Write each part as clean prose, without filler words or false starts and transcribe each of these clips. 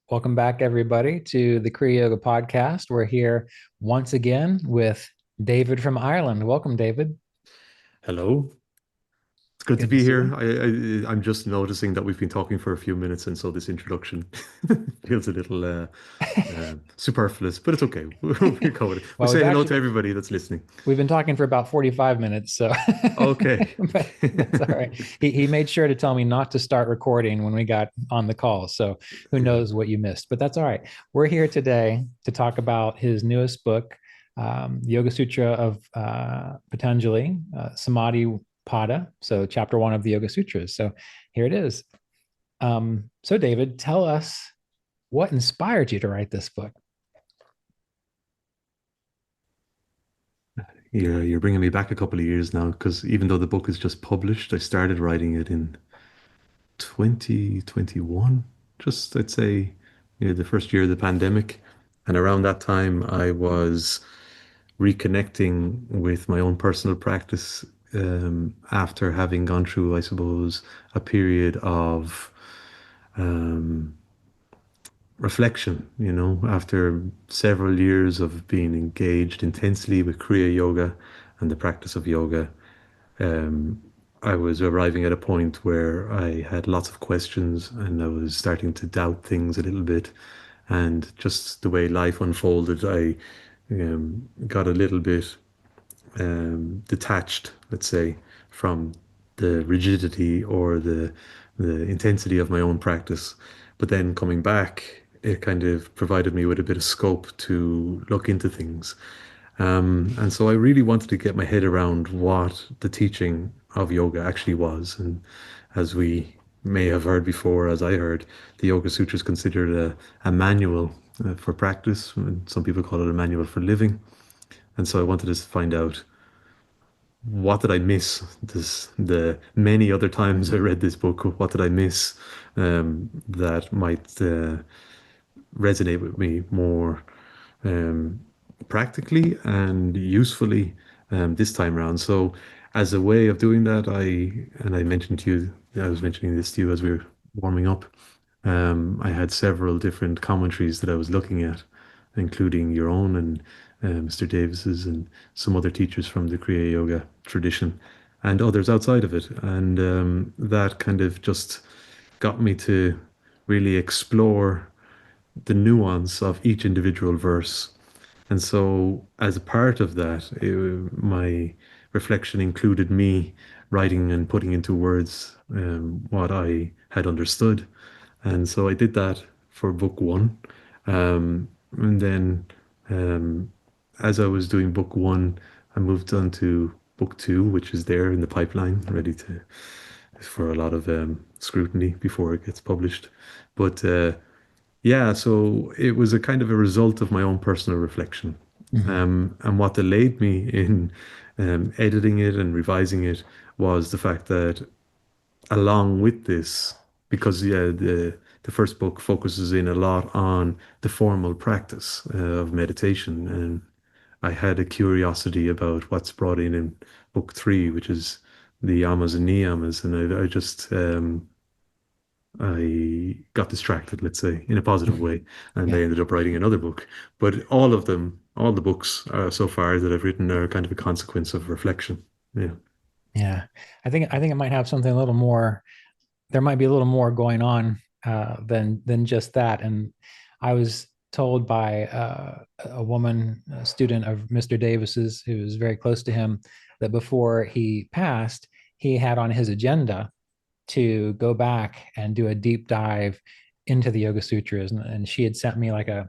Welcome back, everybody, to the Kriya Yoga Podcast. We're here once again with David from Ireland. Welcome, David. Hello. It's good to Good to be see here. you. I'm just noticing that we've been talking for a few minutes, and so this introduction feels a little superfluous, but it's okay. We go with it. We'll Well, we've say hello to actually everybody that's listening. we've been talking for about 45 minutes, so Okay. but that's all right. He made sure to tell me not to start recording when we got on the call. So who Yeah. knows what you missed, but that's all right. We're here today to talk about his newest book, Yoga Sutra of Patanjali, Samadhi Pada. So chapter one of the Yoga Sutras. So here it is. So David, tell us what inspired you to write this book. You're bringing me back a couple of years now, because even though the book is just published, I started writing it in 2021, just I'd say, the first year of the pandemic. And around that time, I was reconnecting with my own personal practice after having gone through, I suppose, a period of um, reflection, after several years of being engaged intensely with Kriya Yoga and the practice of yoga. um, I was arriving at a point where I had lots of questions and I was starting to doubt things a little bit. And just the way life unfolded, I got a little bit detached, let's say, from the rigidity or the intensity of my own practice. But then coming back, it kind of provided me with a bit of scope to look into things. And so I really wanted to get my head around what the teaching of yoga actually was. And as we may have heard before, as I heard, the Yoga Sutra is considered a manual for practice, and some people call it a manual for living. And so I wanted to find out, what did I miss the many other times I read this book? What did I miss that might resonate with me more um, practically and usefully this time around. So, as a way of doing that, I mentioned to you, I was mentioning this to you as we were warming up. I had several different commentaries that I was looking at, including your own and Mr. Davis's and some other teachers from the Kriya Yoga tradition and others outside of it. And that kind of just got me to really explore the nuance of each individual verse. And so, as a part of that, my reflection included me writing and putting into words what I had understood. And so I did that for book one. And then, um, as I was doing book one, I moved on to book two, which is there in the pipeline, ready to for a lot of scrutiny before it gets published. But yeah, so it was a kind of a result of my own personal reflection. Mhm. And what delayed me in editing it and revising it was the fact that, along with this, because yeah, the first book focuses in a lot on the formal practice of meditation, and I had a curiosity about what's brought in book three, which is the yamas and niyamas, and I just I got distracted, let's say, in a positive Mhm. way, and I Yeah. ended up writing another book. But all of them, all the books so far that I've written are kind of a consequence of reflection. Yeah. Yeah. I think it might have something a little more, there might be a little more going on than just that. And I was told by a woman, a student of Mr. Davis's, who was very close to him, that before he passed, he had on his agenda to go back and do a deep dive into the Yoga Sutras. And she had sent me like a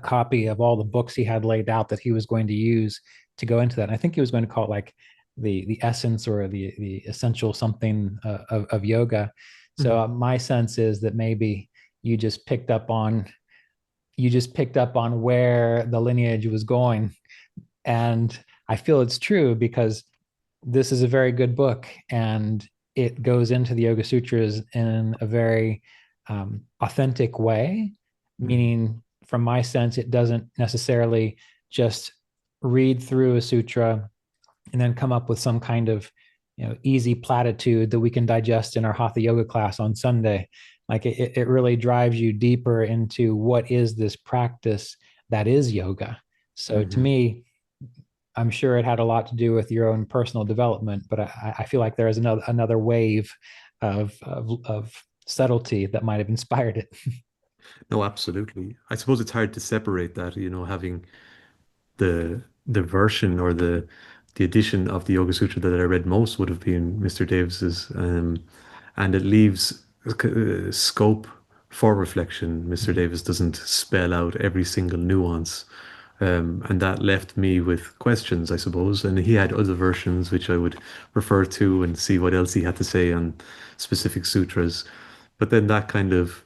copy of all the books he had laid out that he was going to use to go into that. And I think he was going to call it like the essence or the essential something of yoga. So Mhm. my sense is that maybe you just picked up on you just picked up on where the lineage was going, and I feel it's true because this is a very good book and it goes into the Yoga Sutras in a very authentic way, Mhm. meaning, from my sense, it doesn't necessarily just read through a sutra and then come up with some kind of easy platitude that we can digest in our hatha yoga class on Sunday. Like it really drives you deeper into what is this practice that is yoga. So to Hmm. me, I'm sure it had a lot to do with your own personal development, but I feel like there is another wave of subtlety that might have inspired it. No, absolutely. I suppose it's hard to separate that, having the version or the edition of the Yoga Sutra that I read most would have been Mr. Davis's, and it leaves scope for reflection. Mr. Davis doesn't spell out every single nuance, and that left me with questions, I suppose. And he had other versions which I would refer to and see what else he had to say on specific sutras. But then that kind of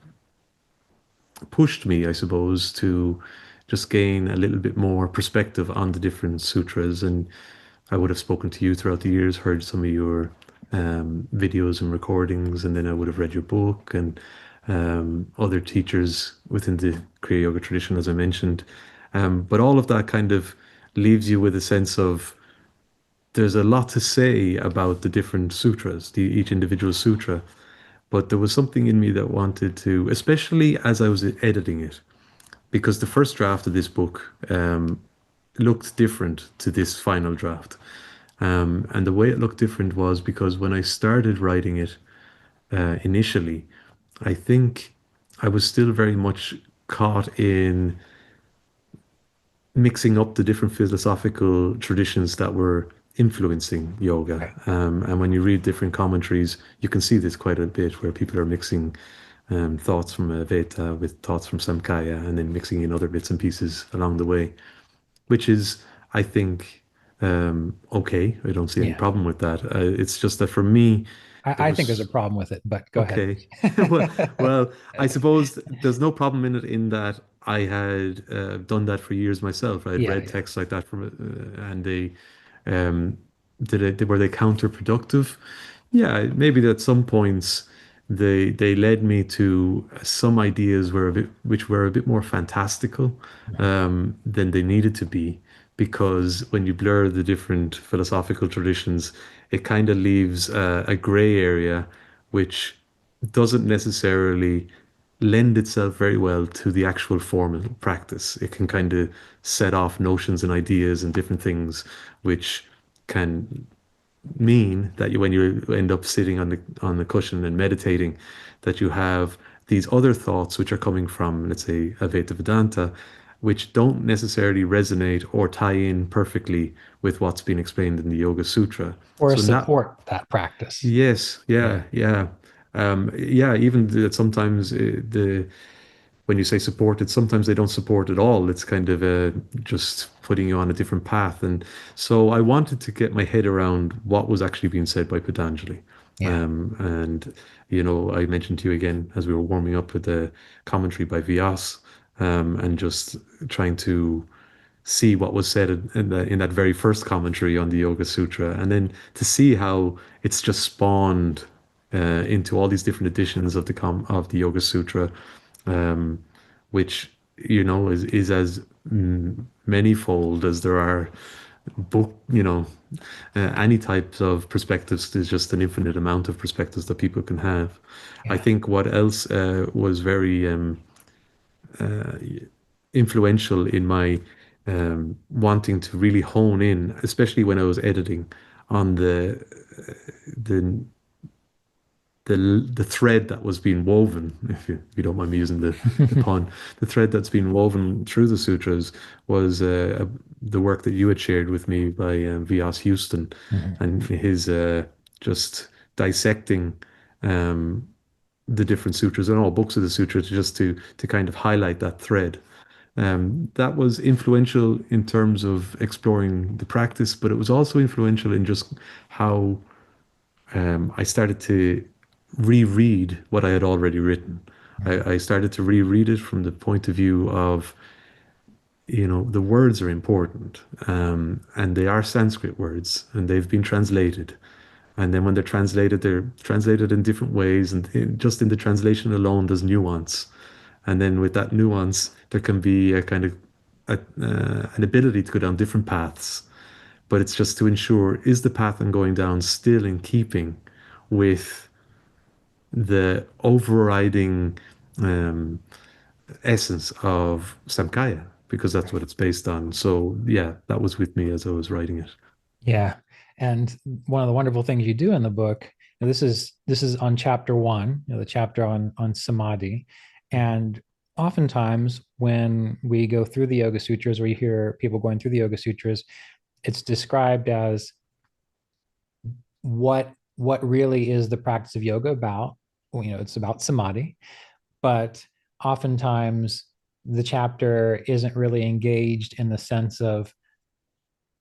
pushed me, I suppose, to just gain a little bit more perspective on the different sutras. And I would have spoken to you throughout the years, heard some of your videos and recordings, and then I would have read your book and other teachers within the Kriya Yoga tradition, as I mentioned. But all of that kind of leaves you with a sense of there's a lot to say about the different sutras, each individual sutra. But there was something in me that wanted to, especially as I was editing it, because the first draft of this book looked different to this final draft. And the way it looked different was because when I started writing it initially, I think I was still very much caught in mixing up the different philosophical traditions that were influencing yoga. Right. And when you read different commentaries, you can see this quite a bit where people are mixing thoughts from Advaita with thoughts from Samkhya and then mixing in other bits and pieces along the way, which is, I think, okay. I don't see any Yeah. problem with that. It's just that for me, there I think there's a was problem with it, but go ahead. okay. Well, well, I suppose there's no problem in it in that I had done that for years myself. I had Yeah, read yeah. texts like that from and they um, were they counterproductive? Yeah, maybe at some points they led me to some ideas which were a bit more fantastical than they needed to be, because when you blur the different philosophical traditions, it kind of leaves a gray area which doesn't necessarily lend itself very well to the actual formal practice. It can kind of set off notions and ideas and different things which can mean that when you end up sitting on the cushion and meditating, that you have these other thoughts which are coming from, let's say, Advaita Vedanta, which don't necessarily resonate or tie in perfectly with what's been explained in the Yoga Sutra. Or So now, support that practice. yes, Yeah. yeah, yeah, yeah. Even that sometimes the when you say supported, sometimes they don't support at all. It's kind of just putting you on a different path. And so I wanted to get my head around what was actually being said by Patanjali. Yeah. And, I mentioned to you again as we were warming up with the commentary by Vyas, and just trying to see what was said in that very first commentary on the Yoga Sutra, and then to see how it's just spawned into all these different editions of the Yoga Sutra, um, which is as manyfold as there are book. Any types of perspectives. There's just an infinite amount of perspectives that people can have. I Yeah. think what else was very influential in my wanting to really hone in, especially when I was editing on the the thread that was being woven, if you don't mind me using the pun, the thread that's been woven through the sutras was the work that you had shared with me by V.S. Houston, Mhm. and his just dissecting um, the different sutras and all books of the sutra to kind of highlight that thread. That was influential in terms of exploring the practice, but it was also influential in just how I started to reread what I had already written. I started to reread it from the point of view of, the words are important, and they are Sanskrit words, and they've been translated. And then when they're translated in different ways, and just in the translation alone, there's nuance. And then with that nuance, there can be a kind of an ability to go down different paths. but it's just to ensure, is the path I'm going down still in keeping with the overriding um, essence of Samkhya, because that's what it's based on. So yeah, that was with me as I was writing it. Yeah. And one of the wonderful things you do in the book, and this is on chapter one, the chapter on samadhi. And oftentimes when we go through the Yoga Sutras, or you hear people going through the Yoga Sutras, it's described as what really is the practice of yoga about. Well, it's about samadhi, but oftentimes the chapter isn't really engaged in the sense of,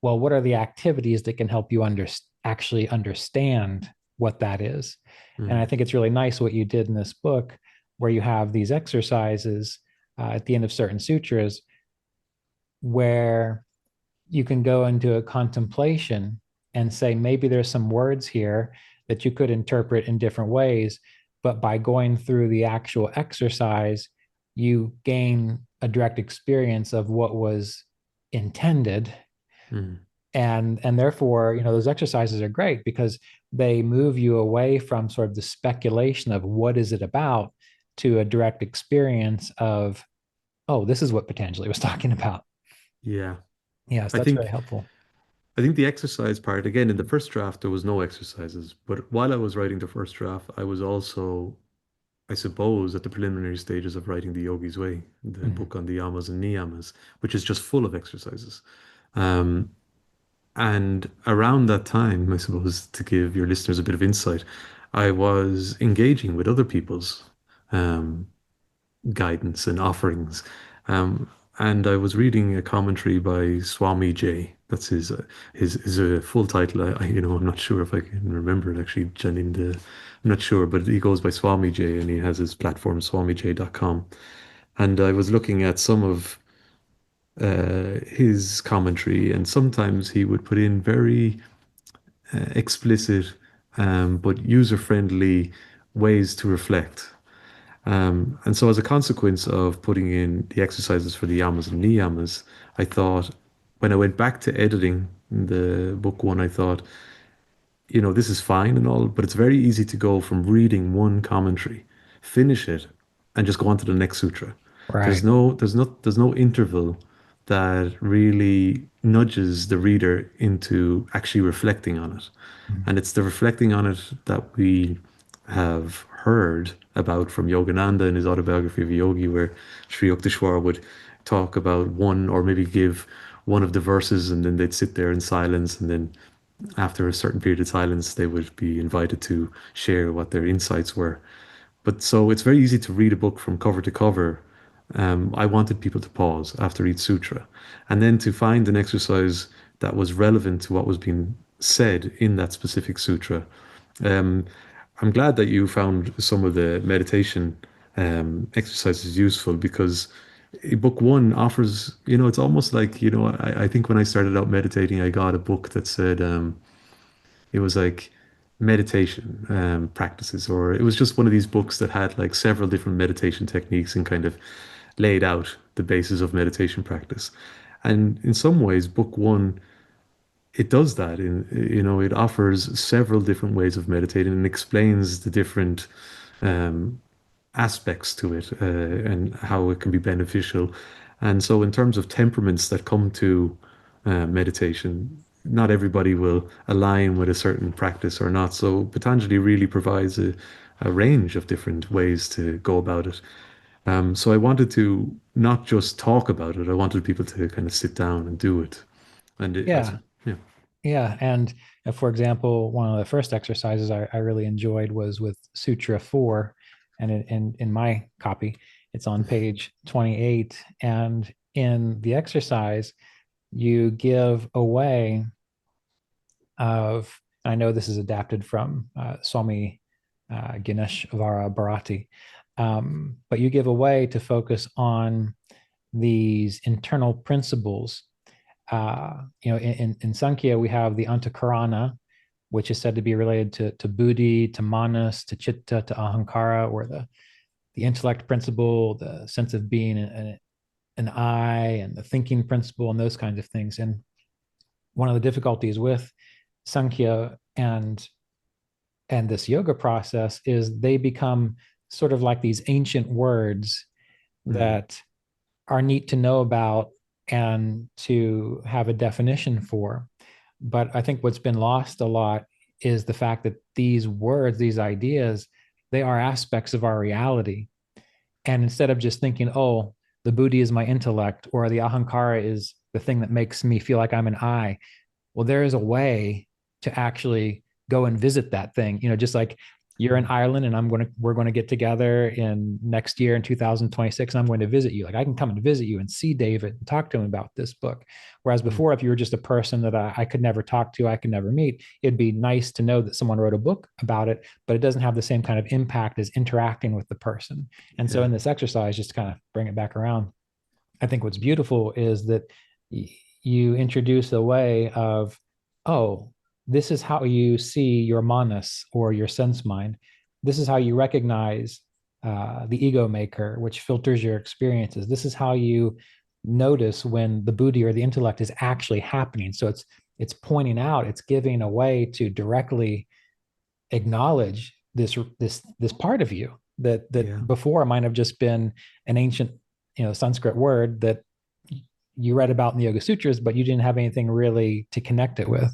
well, what are the activities that can help you actually understand what that is? And I Mm. think it's really nice what you did in this book, where you have these exercises at the end of certain sutras where you can go into a contemplation and say, maybe there's some words here that you could interpret in different ways, but by going through the actual exercise, you gain a direct experience of what was intended. Mm. And therefore, those exercises are great because they move you away from sort of the speculation of what is it about to a direct experience of, oh, this is what Patanjali was talking about. Yeah. Yes, I that's very think helpful. I think the exercise part, again, in the first draft, there was no exercises. But while I was writing the first draft, I was also, I suppose, at the preliminary stages of writing The Yogi's Way, the Mhm. book on the yamas and niyamas, which is just full of exercises. Um, and around that time, I suppose, to give your listeners a bit of insight, I was engaging with other people's um, guidance and offerings. Um, and I was reading a commentary by Swami J. That's his full title. I'm not sure if I can remember it actually, Janinda. I'm not sure, but he goes by Swami J, and he has his platform swamij.com. And I was looking at some of his commentary, and sometimes he would put in very explicit but user-friendly ways to reflect. And so, as a consequence of putting in the exercises for the yamas and niyamas, I thought, when I went back to editing the book one, I thought, this is fine and all, but it's very easy to go from reading one commentary, finish it, and just go on to the next sutra. Right. There's no interval that really nudges the reader into actually reflecting on it. Mhm. And it's the reflecting on it that we have heard about from Yogananda in his autobiography of a yogi, where Sri Yukteswar would talk about one, or maybe give one of the verses, and then they'd sit there in silence, and then after a certain period of silence, they would be invited to share what their insights were. But so it's very easy to read a book from cover to cover. I wanted people to pause after each sutra and then to find an exercise that was relevant to what was being said in that specific sutra. Um, I'm glad that you found some of the meditation exercises useful, because book one offers, it's almost like, I think when I started out meditating, I got a book that said, it was like meditation practices, or it was just one of these books that had like several different meditation techniques and kind of laid out the basis of meditation practice. And in some ways, book one, it does that. It offers several different ways of meditating and explains the different um, aspects to it, and how it can be beneficial. And so, in terms of temperaments that come to meditation, not everybody will align with a certain practice or not. So, Patanjali really provides a range of different ways to go about it. So, I wanted to not just talk about it, I wanted people to kind of sit down and do it. And Yeah. yeah. Yeah. And for example, one of the first exercises I really enjoyed was with Sutra 4. And in my copy, it's on page 28. And in the exercise, you give away of, I know this is adapted from Swami Ganesh Vara Bharati, but you give away to focus on these internal principles. In Sankhya, we have the Antakarana, which is said to be related to buddhi, to manas, to chitta, to ahankara, or the intellect principle, the sense of being an I, and the thinking principle, and those kinds of things. And one of the difficulties with Sankhya and this yoga process is they become sort of like these ancient words Mm. that are neat to know about and to have a definition for. But I think what's been lost a lot is the fact that these words, these ideas, they are aspects of our reality. And instead of just thinking, oh, the buddhi is my intellect or the ahankara is the thing that makes me feel like I'm an I, well, there is a way to actually go and visit that thing. Just like you're in Ireland and we're going to get together in next year in 2026 and I'm going to visit you. Like I can come and visit you and see David and talk to him about this book. Whereas Mm. before, if you were just a person that I could never talk to, I could never meet, it'd be nice to know that someone wrote a book about it, but it doesn't have the same kind of impact as interacting with the person. And so Yeah. in this exercise, just to kind of bring it back around, I think what's beautiful is that you introduce a way of, oh, this is how you see your manas or your sense mind. This is how you recognize the ego maker, which filters your experiences. This is how you notice when the buddhi or the intellect is actually happening. So it's pointing out, it's giving a way to directly acknowledge this part of you Yeah. that before might have just been an ancient Sanskrit word that you read about in the Yoga Sutras, but you didn't have anything really to connect it with.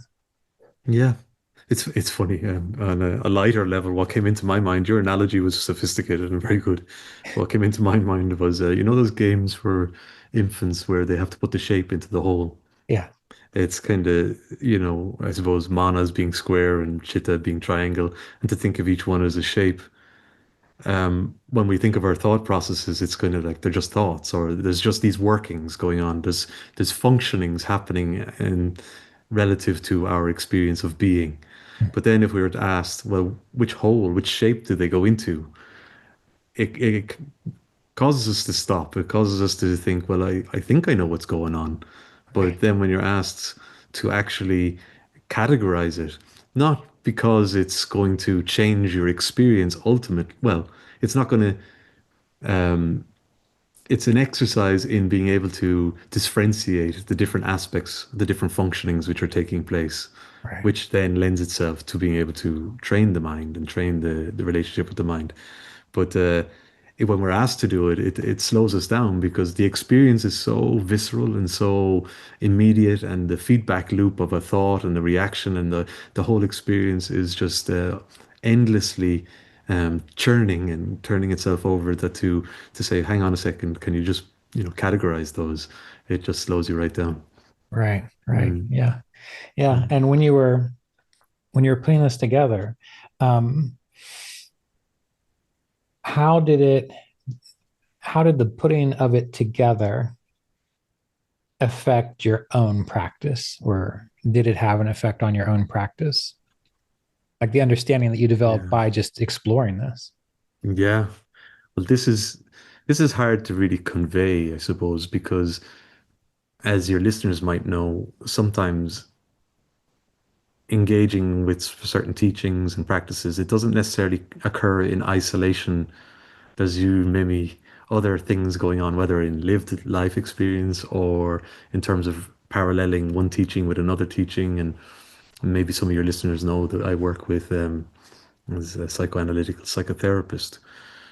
Yeah. It's funny. On a lighter level, what came into my mind, your analogy was sophisticated and very good. What came into my mind was, those games for infants where they have to put the shape into the hole. Yeah. It's kind of, I suppose manas being square and chitta being triangle, and to think of each one as a shape. When we think of our thought processes, it's kind of like they're just thoughts, or there's just these workings going on. There's functionings happening in relative to our experience of being. But then if we were to ask, well, which hole, which shape do they go into? It causes us to stop. It causes us to think, well, I think I know what's going on. Right. But then when you're asked to actually categorize it, not because it's going to change your experience well, it's not going to, it's an exercise in being able to differentiate the different aspects, the different functionings which are taking place, Right. which then lends itself to being able to train the mind and train the relationship with the mind. But when we're asked to do it, it slows us down because the experience is so visceral and so immediate, and the feedback loop of a thought and the reaction and the whole experience is just endlessly churning and turning itself over. That to say, hang on a second, can you just categorize those? It just slows you right down. Right. Right. Mm, Yeah. Yeah. mm. And when you were putting this together, um, how did it how did the putting of it together affect your own practice, or did it have an effect on your own practice? Like the understanding that you developed Yeah, by just exploring this. yeah. Well, this is hard to really convey, I suppose, because as your listeners might know, sometimes engaging with certain teachings and practices, it doesn't necessarily occur in isolation. There's you maybe other things going on, whether in lived life experience or in terms of paralleling one teaching with another teaching. And maybe some of your listeners know that I work with as a psychoanalytical psychotherapist.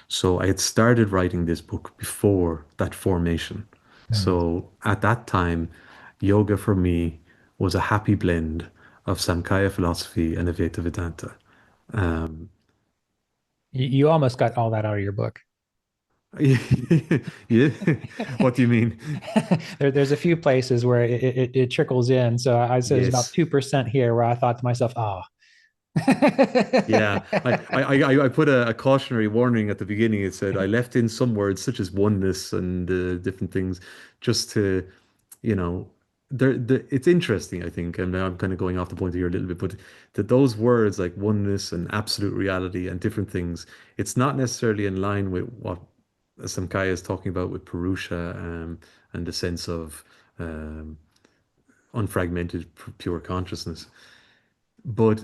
So I had started writing this book before that formation. Mm. So at that time, yoga for me was a happy blend of Samkhya philosophy and Advaita Vedanta. Um, You almost got all that out of your book. yeah. What do you mean? There's a few places where it trickles in. So I said there's about Yes. 2% here where I thought to myself, oh. Yeah, I put a cautionary warning at the beginning. It said I left in some words such as oneness and different things just to, you know, it's interesting, I think, and I'm kind of going off the point here a little bit, but that those words like oneness and absolute reality and different things, it's not necessarily in line with what Samkhya is talking about with Purusha and the sense of um, unfragmented pure consciousness. But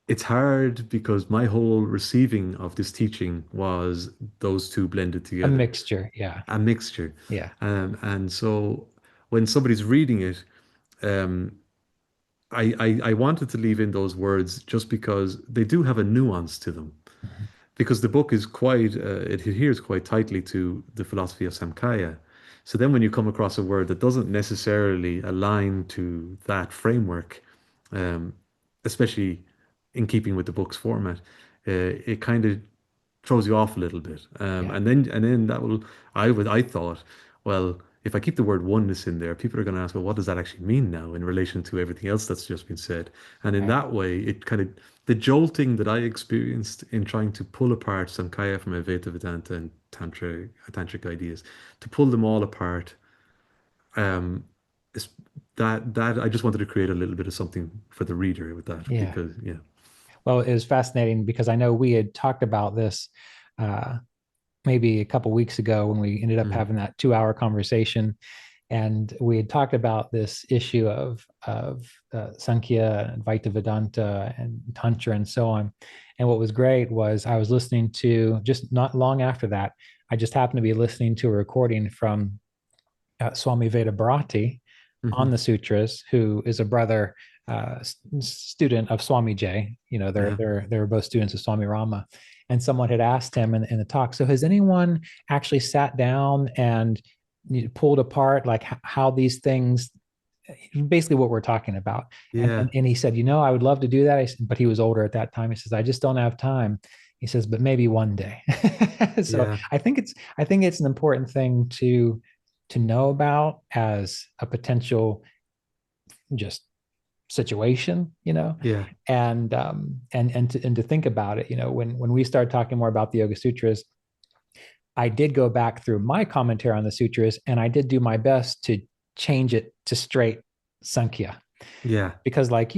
it's hard because my whole receiving of this teaching was those two blended A together, mixture. Yeah. a mixture. Yeah. And so when somebody's reading it, um, I wanted to leave in those words just because they do have a nuance to them. Mhm. Because the book is quite, it adheres quite tightly to the philosophy of Samkhya. So then when you come across a word that doesn't necessarily align to that framework, um, especially in keeping with the book's format, it kind of throws you off a little bit. Yeah. And then that will, I thought, well, if I keep the word oneness in there, people are going to ask, well, what does that actually mean now in relation to everything else that's just been said? And in Right. that way, it kind of, the jolting that I experienced in trying to pull apart Sankhya from Advaita Vedanta and tantric ideas, to pull them all apart, um, is that I just wanted to create a little bit of something for the reader with that Yeah. because yeah. Well, it was fascinating because I know we had talked about this uh, maybe a couple weeks ago when we ended up Mm, having that 2 hour conversation, and we had talked about this issue of Sankhya, Advaita Vedanta, and Tantra, and so on. And what was great was I was listening to, just not long after that, I just happened to be listening to a recording from Swami Veda Bharati on hmm the sutras, who is a brother student of Swami Jay. You know, uh-huh. they're both students of Swami Rama. And someone had asked him in the talk, so has anyone actually sat down and pulled apart like how these things, basically what we're talking about? And, Yeah, and he said, I would love to do that. But he was older at that time. He says, I just don't have time. He says, but maybe one day. So yeah, I think it's an important thing to know about as a potential just situation, yeah, and to think about it, when we started talking more about the Yoga Sutras, I did go back through my commentary on the sutras, and I did do my best to change it to straight Sankhya, yeah. because like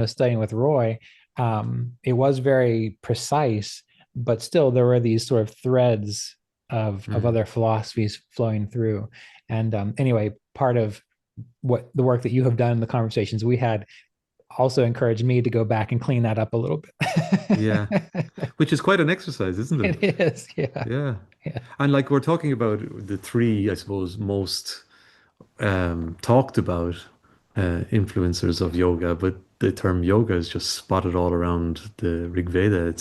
studying with Roy, it was very precise, but still there were these sort of threads of Mm. other philosophies flowing through. And anyway, part of what the work that you have done in the conversations we had also encouraged me to go back and clean that up a little Yeah, bit. which is quite an exercise, isn't it? It is, yeah, Yeah. yeah, And like we're talking about the three, I suppose, most talked about influencers of yoga, but the term yoga is just spotted all around the Rig Veda.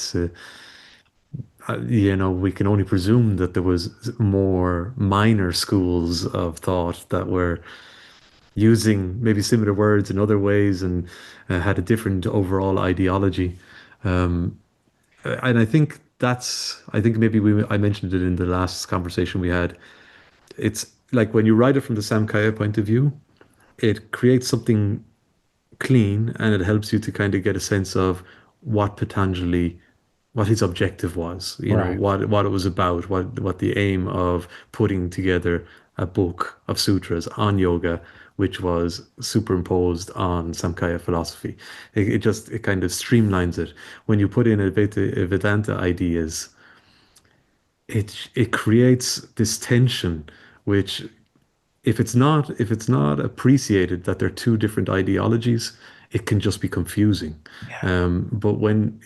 We can only presume that there was more minor schools of thought that were using maybe similar words in other ways and had a different overall ideology. Um, and I think maybe I mentioned it in the last conversation we had. It's like when you write it from the Samkhya point of view, it creates something clean and it helps you to kind of get a sense of what Patanjali, what his objective was, right, what it was about, what the aim of putting together a book of sutras on yoga, which was superimposed on Samkhya philosophy. It kind of streamlines it. When you put in Vedanta ideas, it creates this tension, which if it's not appreciated that they're two different ideologies, it can just be confusing. yeah, But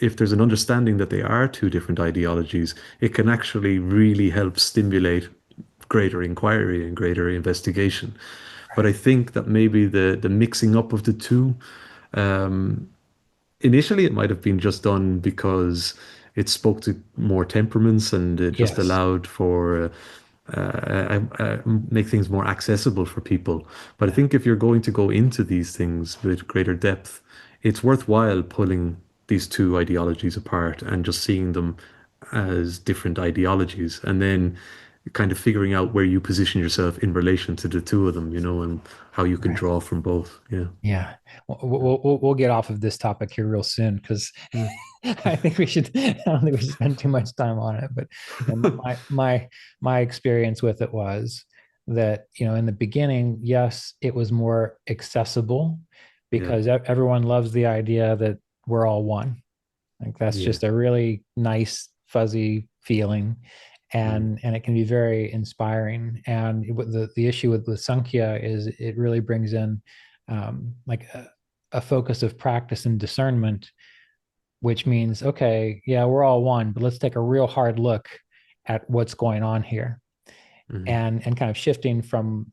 if there's an understanding that they are two different ideologies, it can actually really help stimulate greater inquiry and greater investigation. But right, I think that maybe the mixing up of the two, initially it might have been just done because it spoke to more temperaments and it just yes, allowed for make things more accessible for people. But I yeah, think if you're going to go into these things with greater depth, it's worthwhile pulling these two ideologies apart and just seeing them as different ideologies, and then kind of figuring out where you position yourself in relation to the two of them, and how you can right. draw from both. Yeah. Yeah, we'll get off of this topic here real soon, because Yeah. I think we should. I don't think we should spend too much time on it. But my experience with it was that in the beginning, yes, it was more accessible Yeah. because everyone loves the idea that we're all one. Like that's Yeah. just a really nice fuzzy feeling, Mm. and it can be very inspiring. And the issue with Sankhya is it really brings in like a focus of practice and discernment, which means, okay, yeah, we're all one, but let's take a real hard look at what's going on here, Mm. and kind of shifting from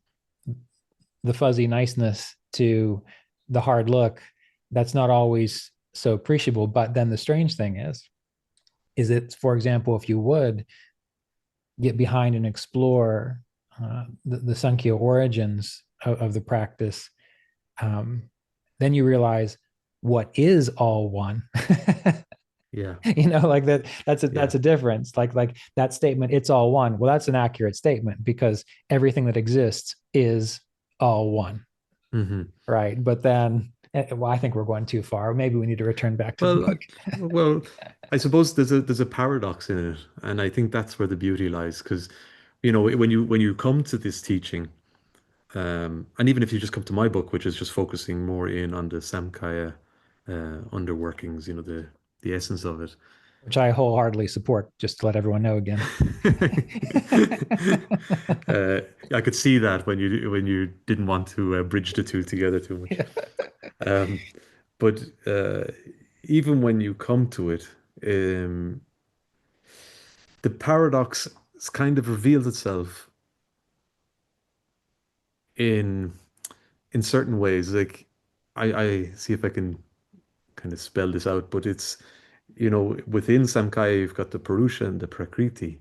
the fuzzy niceness to the hard look that's not always so appreciable. But then the strange thing is that, for example, if you would get behind and explore the Sankhya origins of the practice, um, then you realize what is all one. Yeah. Like that's Yeah. a difference. Like that statement, it's all one. Well, that's an accurate statement because everything that exists is all one, Hmm. right? But then, well, I think we're going too far. Maybe we need to return back to the Well, book. well, I suppose there's a paradox in it, and I think that's where the beauty lies. Because, when you come to this teaching, and even if you just come to my book, which is just focusing more in on the Samkhya underworkings, the essence of it. Which I wholeheartedly support, just to let everyone know again. uh, I could see that when you didn't want to bridge the two together too much. Yeah. Um, but even when you come to it, um, the paradox has kind of revealed itself in in certain ways. Like I see if I can kind of spell this out, but it's within Samkhya you've got the Purusha and the Prakriti,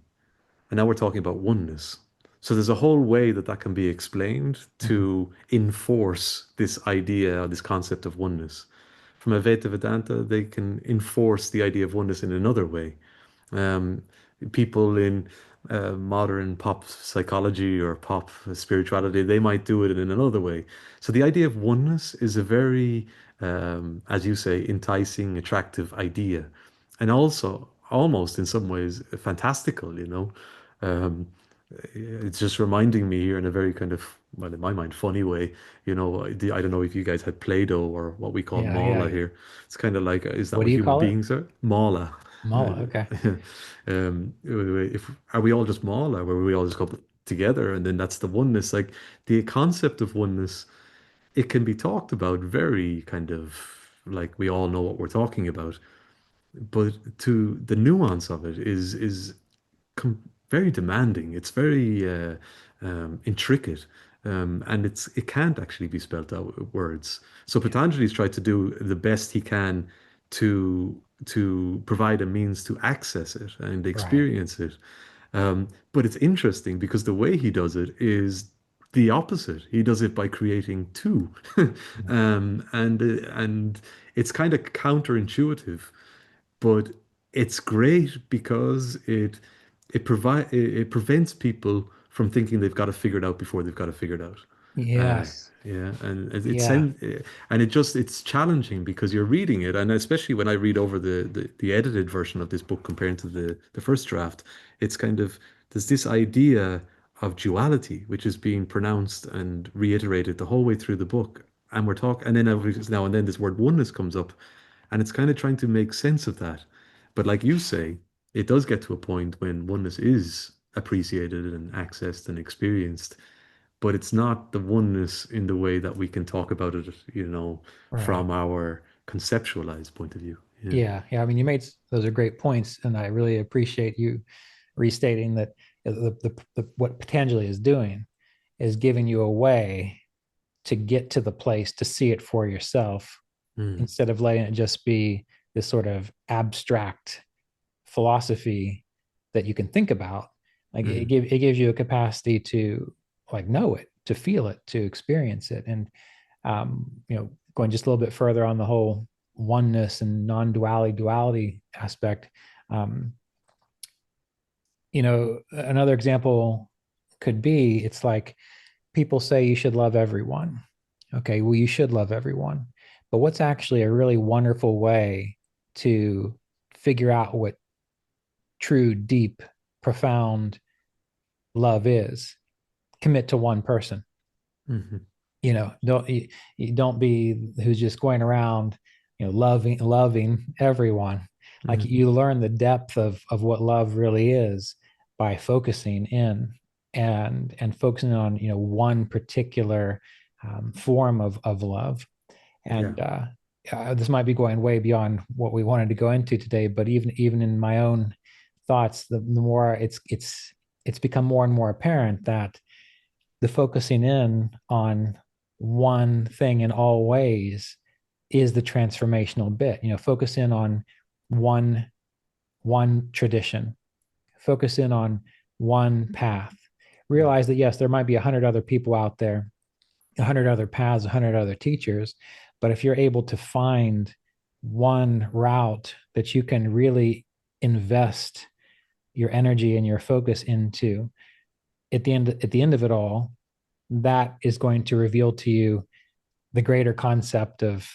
and now we're talking about oneness. So there's a whole way that that can be explained Mhm. to enforce this idea, this concept of oneness. From Advaita Vedanta, they can enforce the idea of oneness in another way. Um, People in modern pop psychology or pop spirituality, they might do it in another way. So the idea of oneness is a very, as you say, enticing, attractive idea, and also almost in some ways fantastical. Um, it's just reminding me here in a very kind of, well, in my mind, funny way. I don't know if you guys had Play-Doh or what we call Yeah, yeah, mala yeah. here. It's kind of like, is that What do what you human call it? beings are? Mala. Mala. Okay. If are we all just mala, where we all just go together, and then that's the oneness? Like the concept of oneness, it can be talked about very kind of like we all know what we're talking about, but to the nuance of it is very demanding. It's very intricate, and it can't actually be spelled out with words. So Yeah. Patanjali's tried to do the best he can to provide a means to access it and Right. experience it. But it's interesting because the way he does it is the opposite. He does it by creating two, and it's kind of counterintuitive, but it's great because it prevents people from thinking they've got to figure it out before they've got to figure it out. Uh, Yes. yeah, and Yeah. it's challenging because you're reading it, and especially when I read over the edited version of this book compared to the first draft, it's kind of there's this idea of duality which is being pronounced and reiterated the whole way through the book, and we're talking, and then every now and then this word oneness comes up, and it's kind of trying to make sense of that. But like you say, it does get to a point when oneness is appreciated and accessed and experienced, but it's not the oneness in the way that we can talk about it, Right. from our conceptualized point of view. Yeah. Yeah. Yeah. I mean, those are great points, and I really appreciate you restating that what Patanjali is doing is giving you a way to get to the place to see it for yourself Mm. instead of letting it just be this sort of abstract philosophy that you can think about. Like Mm. it gives you a capacity to like know it, to feel it, to experience it. And going just a little bit further on the whole oneness and non-duality duality aspect. um, Another example could be, it's like people say you should love everyone. Okay, well, you should love everyone. But what's actually a really wonderful way to figure out what true, deep, profound love is? Commit to one person. Mhm. You don't be who's just going around, loving everyone. Like Mhm. you learn the depth of what love really is by focusing in and focusing on one particular form of love. Yeah. And this might be going way beyond what we wanted to go into today, but even in my own thoughts, the more it's become more and more apparent that the focusing in on one thing in all ways is the transformational bit. Focus in on one tradition, focus in on one path. Realize that yes, there might be 100 other people out there, 100 other paths, 100 other teachers, but if you're able to find one route that you can really invest your energy and your focus into, at the end of it all, that is going to reveal to you the greater concept of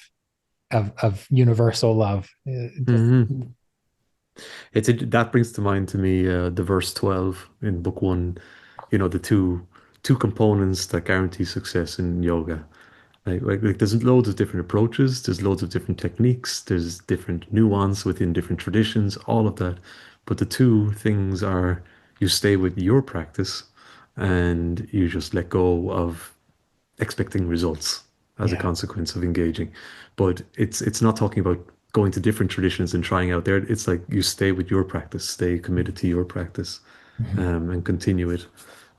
universal love. Hmm. That brings to mind to me the verse 12 in book one, the two components that guarantee success in yoga. Like there's loads of different approaches, there's loads of different techniques, there's different nuance within different traditions, all of that. But the two things are you stay with your practice and you just let go of expecting results as a Yeah. consequence of engaging. But it's not talking about going to different traditions and trying out there. It's like you stay with your practice, stay committed to your practice, Mhm. and continue it.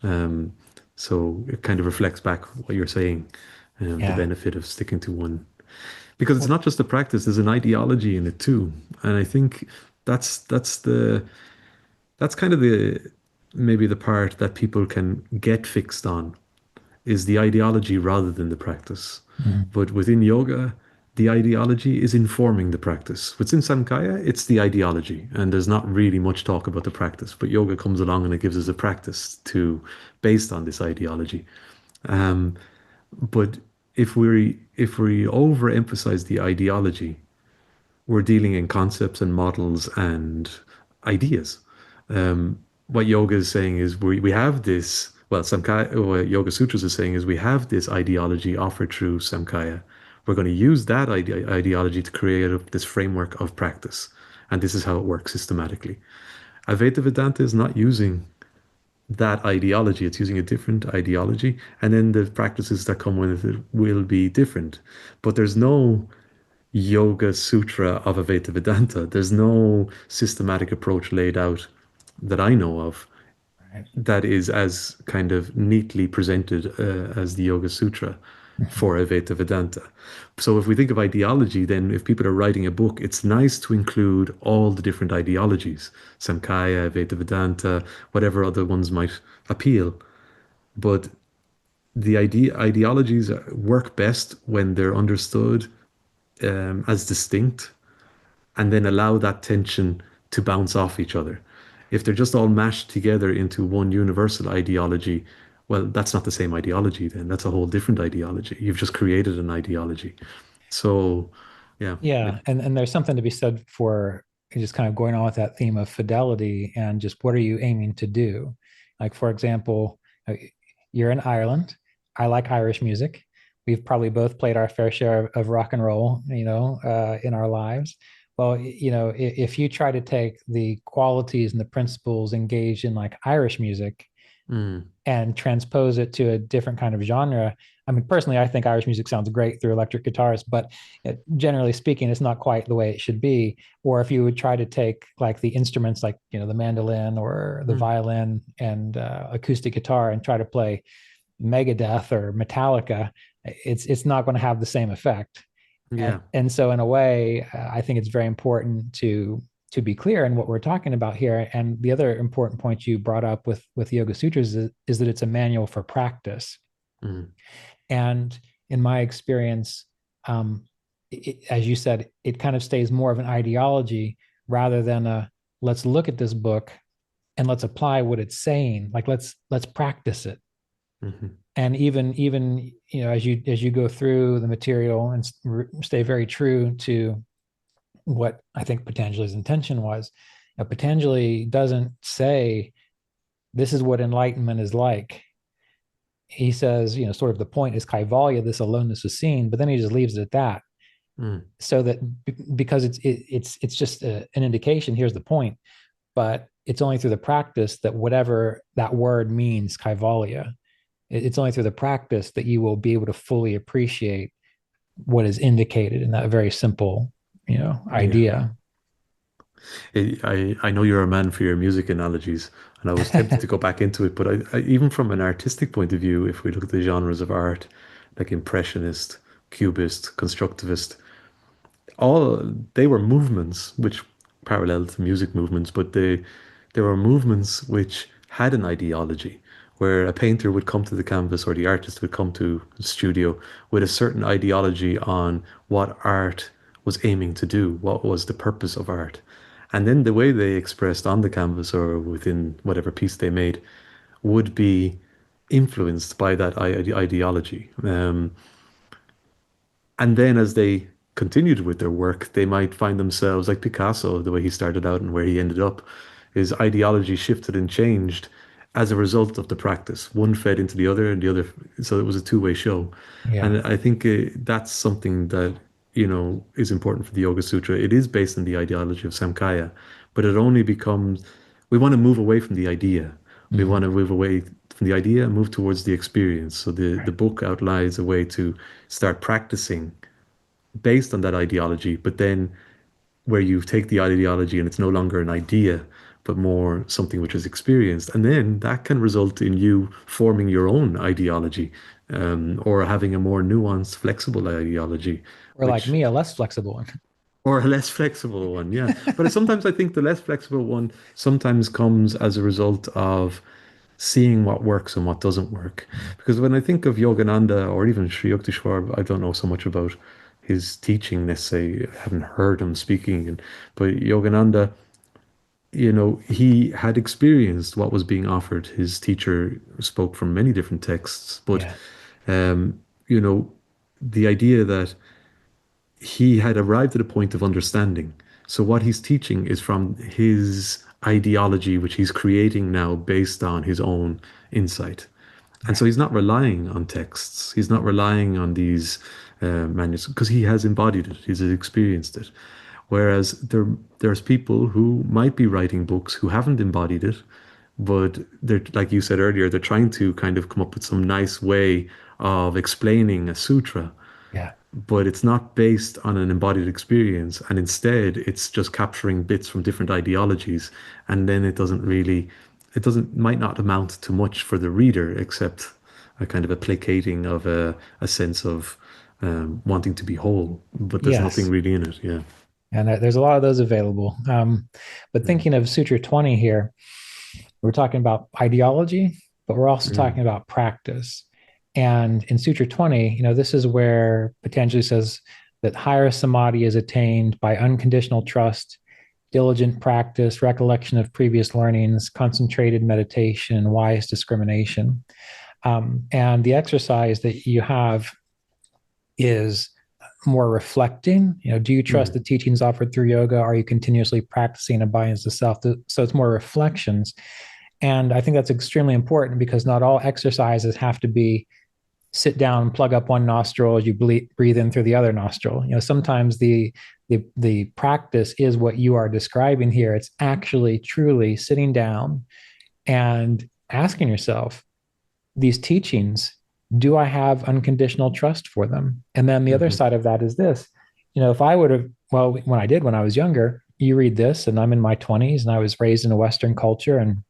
Um, so it kind of reflects back what you're saying, the Yeah. benefit of sticking to one. Because it's Well, not just a practice, there's an ideology in it too. And I think that's kind of the maybe the part that people can get fixed on is the ideology rather than the practice. mhm. But within yoga, the ideology is informing the practice. Within Samkhya, it's the ideology, and there's not really much talk about the practice. But yoga comes along and it gives us a practice to based on this ideology. Um, but if we overemphasize the ideology, we're dealing in concepts and models and ideas. What yoga is saying is we have this, well, Samkhya, what Yoga Sutras is saying is we have this ideology offered through Samkhya. We're going to use that ideology to create this framework of practice. And this is how it works systematically. Advaita Vedanta is not using that ideology, it's using a different ideology. And then the practices that come with it will be different. But there's no Yoga Sutra of Advaita Vedanta. There's no systematic approach laid out that I know of Right. that is as kind of neatly presented as the Yoga Sutra Mhm. for Advaita Vedanta. So if we think of ideology, then if people are writing a book, it's nice to include all the different ideologies, Samkhya, Advaita Vedanta, whatever other ones might appeal. But the ideologies work best when they're understood as distinct and then allow that tension to bounce off each other. If they're just all mashed together into one universal ideology, well, that's not the same ideology then. That's a whole different ideology. You've just created an ideology. So, yeah, Yeah, and there's something to be said for just kind of going on with that theme of fidelity and just what are you aiming to do? Like for example, you're in Ireland. I like Irish music. We've probably both played our fair share of rock and roll, in our lives. Well, if you try to take the qualities and the principles engaged in like Irish music mm, and transpose it to a different kind of genre. I mean, personally, I think Irish music sounds great through electric guitars, but generally speaking, it's not quite the way it should be. Or if you would try to take like the instruments, like the mandolin or the mm, violin and acoustic guitar, and try to play Megadeth or Metallica, it's not going to have the same effect. And, yeah, and so, in a way, I think it's very important to be clear in what we're talking about here. And the other important point you brought up with Yoga Sutras is that it's a manual for practice. mm, And in my experience, as you said, it kind of stays more of an ideology rather than a let's look at this book and let's apply what it's saying. Like let's practice it. mhm, And even as you go through the material and stay very true to what I think Patanjali's intention was. Now, Patanjali doesn't say this is what enlightenment is like. He says, sort of the point is kaivalya, this aloneness of seeing, but then he just leaves it at that. mm, So that because it's just an indication. Here's the point, but it's only through the practice that whatever that word means, kaivalya. It's only through the practice that you will be able to fully appreciate what is indicated in that very simple, yeah. idea. I know you're a man for your music analogies, and I was tempted to go back into it, but even from an artistic point of view, if we look at the genres of art, like Impressionist, Cubist, Constructivist, all they were movements which parallel to music movements, but they were movements which had an ideology, where a painter would come to the canvas or the artist would come to the studio with a certain ideology on what art was aiming to do, what was the purpose of art. And then the way they expressed on the canvas or within whatever piece they made would be influenced by that ideology. And then as they continued with their work, they might find themselves like Picasso, the way he started out and where he ended up. His ideology shifted and changed as a result of the practice. One fed into the other and the other. So it was a two-way show. Yeah. And I think that's something that, is important for the Yoga Sutra. It is based on the ideology of Samkhya, but it only becomes, we want to move away from the idea. We Hmm. want to move away from the idea and move towards the experience. So the Right. book outlines a way to start practicing based on that ideology, but then where you take the ideology and it's no longer an idea, but more something which is experienced. And then that can result in you forming your own ideology, or having a more nuanced, flexible ideology, Or like which me, a less flexible one. or a less flexible one, yeah. But sometimes I think the less flexible one sometimes comes as a result of seeing what works and what doesn't work. Because when I think of Yogananda or even Sri Yukteswar, I don't know so much about his teaching necessarily. I haven't heard him speaking, but Yogananda, he had experienced what was being offered. His teacher spoke from many different texts, but Yeah. um, you know, the idea that he had arrived at a point of understanding. So what he's teaching is from his ideology, which he's creating now based on his own insight. And Right. so he's not relying on texts. He's not relying on these manuscripts because he has embodied it. He's experienced it. Whereas there's people who might be writing books who haven't embodied it, but they're, like you said earlier, they're trying to kind of come up with some nice way of explaining a sutra, Yeah. but it's not based on an embodied experience, and instead it's just capturing bits from different ideologies, and then it might not amount to much for the reader except a kind of a placating of a sense of wanting to be whole, but there's nothing Yes. really in it. Yeah. And there's a lot of those available. But Mm. thinking of Sutra 20 here, we're talking about ideology, but we're also Mm. talking about practice. And in Sutra 20, this is where Patanjali says that higher samadhi is attained by unconditional trust, diligent practice, recollection of previous learnings, concentrated meditation, wise discrimination. And the exercise that you have is more reflecting. Do you trust Mm. the teachings offered through yoga? Are you continuously practicing abidance to self? So it's more reflections. And I think that's extremely important because not all exercises have to be sit down and plug up one nostril as you breathe in through the other nostril. Sometimes the practice is what you are describing here. It's actually truly sitting down and asking yourself, these teachings, do I have unconditional trust for them? And then the other Mhm. side of that is this, if I would have, well, when I was younger, you read this and I'm in my 20s and I was raised in a Western culture and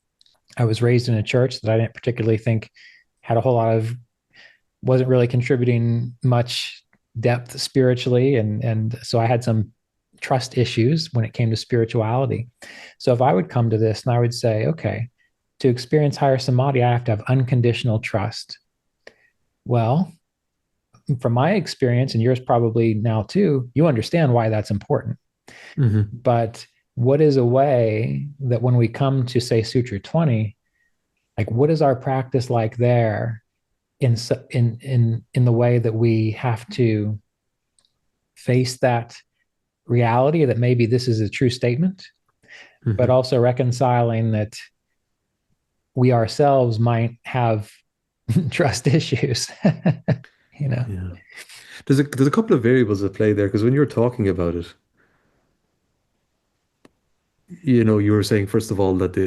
I was raised in a church that I didn't particularly think had a whole lot of, wasn't really contributing much depth spiritually. And so I had some trust issues when it came to spirituality. So if I would come to this and I would say, okay, to experience higher samadhi, I have to have unconditional trust. Well, from my experience, and yours probably now too, you understand why that's important. Mhm. But what is a way that when we come to say Sutra 20, like what is our practice like there in the way that we have to face that reality that maybe this is a true statement, but Mhm. also reconciling that we ourselves might have trust issues, you know? Yeah. There's a couple of variables at play there because when you're talking about it, you were saying first of all that the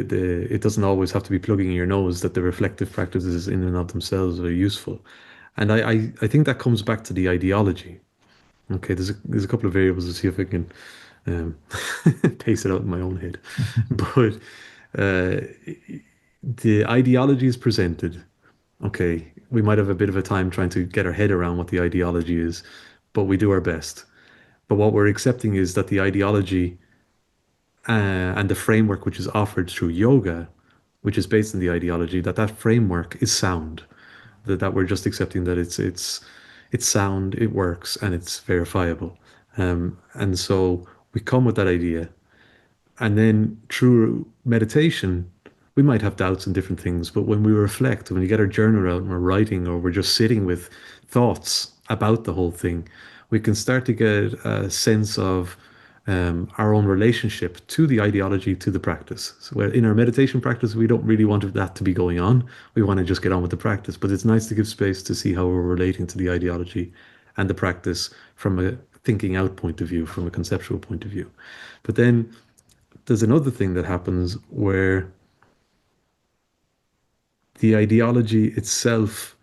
it doesn't always have to be plugging in your nose, that the reflective practices in and of themselves are useful. And I think that comes back to the ideology. Okay, there's a couple of variables to see if I can um, pace it out in my own head. But uh, the ideology is presented. Okay, we might have a bit of a time trying to get our head around what the ideology is, but we do our best. But what we're accepting is that the ideology and the framework which is offered through yoga, which is based on the ideology, that framework is sound. That we're just accepting that it's sound, it works, and it's verifiable. And so we come with that idea, and then through meditation, we might have doubts and different things, but when we reflect, when we get our journal out and we're writing, or we're just sitting with thoughts about the whole thing, we can start to get a sense of our own relationship to the ideology, to the practice. So where in our meditation practice, we don't really want that to be going on. We want to just get on with the practice, but it's nice to give space to see how we're relating to the ideology and the practice from a thinking out point of view, from a conceptual point of view. But then there's another thing that happens where the ideology itself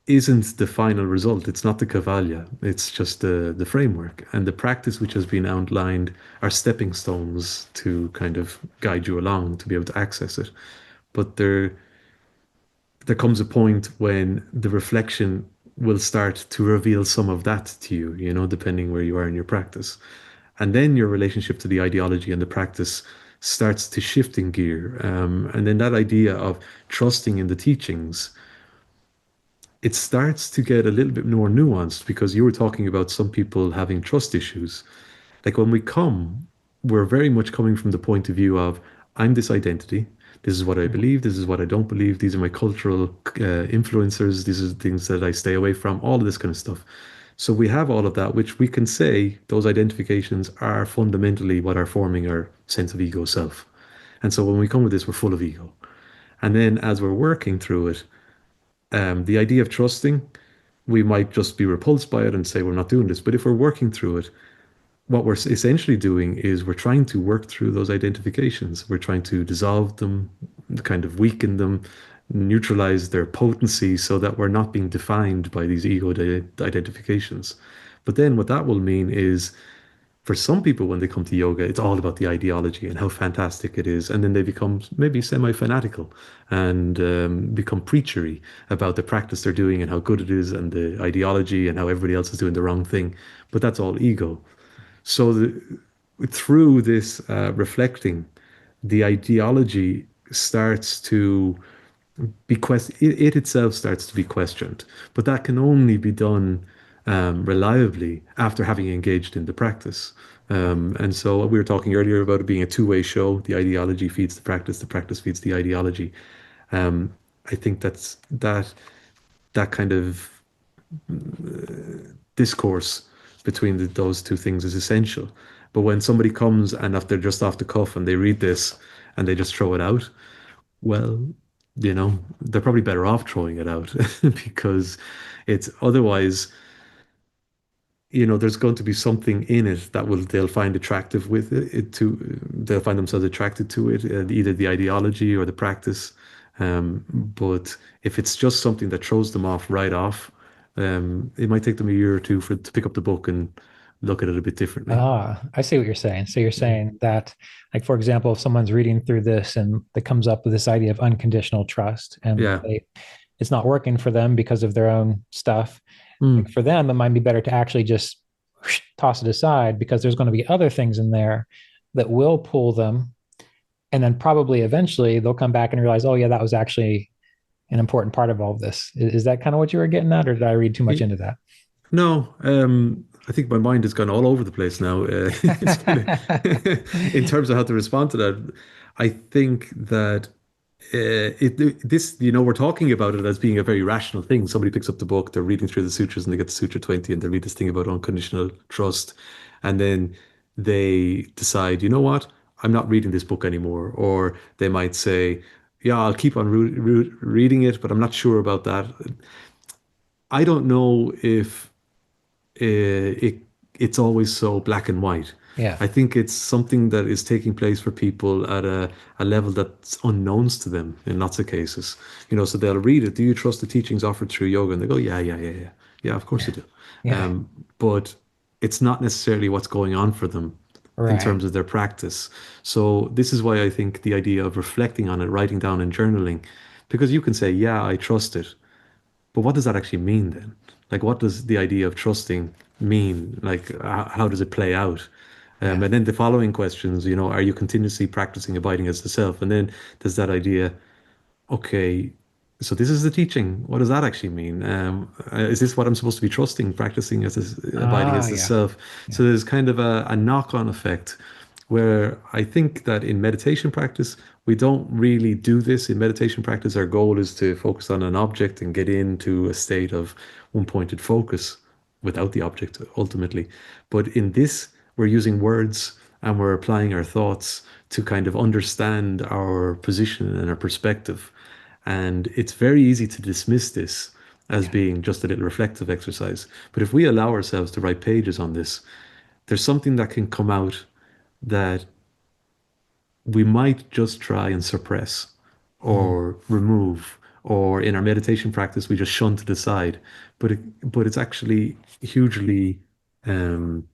isn't the final result. It's not the Cavallia. It's just the framework. And the practice which has been outlined are stepping stones to kind of guide you along to be able to access it. But there comes a point when the reflection will start to reveal some of that to you, depending where you are in your practice. And then your relationship to the ideology and the practice starts to shift in gear. And then that idea of trusting in the teachings, it starts to get a little bit more nuanced, because you were talking about some people having trust issues. Like when we come, we're very much coming from the point of view of, I'm this identity. This is what I believe. This is what I don't believe. These are my cultural influencers. These are things that I stay away from, all of this kind of stuff. So we have all of that, which we can say those identifications are fundamentally what are forming our sense of ego self. And so when we come with this, we're full of ego. And then as we're working through it, the idea of trusting, we might just be repulsed by it and say we're not doing this. But if we're working through it, what we're essentially doing is we're trying to work through those identifications. We're trying to dissolve them, kind of weaken them, neutralize their potency so that we're not being defined by these ego identifications. But then what that will mean is, for some people, when they come to yoga, it's all about the ideology and how fantastic it is. And then they become maybe semi-fanatical and become preachery about the practice they're doing and how good it is and the ideology and how everybody else is doing the wrong thing. But that's all ego. So through this reflecting, the ideology starts to it itself starts to be questioned, but that can only be done reliably after having engaged in the practice. And so we were talking earlier about it being a two-way show. The ideology feeds the practice feeds the ideology. I think that kind of discourse between those two things is essential. But when somebody comes and if they're just off the cuff and they read this and they just throw it out, well, they're probably better off throwing it out because it's otherwise, there's going to be something in it that they'll find attractive with they'll find themselves attracted to it, either the ideology or the practice. But if it's just something that throws them off right off, it might take them a year or two to pick up the book and look at it a bit differently. Ah, I see what you're saying. So you're saying that, like, for example, if someone's reading through this and it comes up with this idea of unconditional trust and Yeah. it's not working for them because of their own stuff, like Mm. for them, it might be better to actually just toss it aside because there's going to be other things in there that will pull them. And then probably eventually they'll come back and realize, oh, yeah, that was actually an important part of all of this. Is that kind of what you were getting at, or did I read too much into that? No, I think my mind has gone all over the place now. In terms of how to respond to that, I think that we're talking about it as being a very rational thing. Somebody picks up the book, they're reading through the sutras, and they get to Sutra 20, and they read this thing about unconditional trust, and then they decide, you know what, I'm not reading this book anymore, or they might say, yeah, I'll keep on reading it, but I'm not sure about that. I don't know if it's always so black and white. Yeah. I think it's something that is taking place for people at a level that's unknowns to them in lots of cases. So they'll read it. Do you trust the teachings offered through yoga? And they go, yeah, yeah, yeah, yeah. Yeah, of course I do. Yeah. But it's not necessarily what's going on for them in Right. terms of their practice. So this is why I think the idea of reflecting on it, writing down and journaling, because you can say, yeah, I trust it. But what does that actually mean then? Like, what does the idea of trusting mean? Like, how does it play out? Yeah. And then the following questions, are you continuously practicing abiding as the self? And then there's that idea, okay, so this is the teaching. What does that actually mean? Is this what I'm supposed to be trusting, practicing as this, abiding as the Yeah. self? Yeah. So there's kind of a knock-on effect where I think that in meditation practice, we don't really do this. In meditation practice, our goal is to focus on an object and get into a state of one-pointed focus without the object ultimately. But in this, we're using words and we're applying our thoughts to kind of understand our position and our perspective. And it's very easy to dismiss this as Yeah. being just a little reflective exercise. But if we allow ourselves to write pages on this, there's something that can come out that we might just try and suppress Mm. or remove, or in our meditation practice, we just shunt to the side. But it's actually hugely um,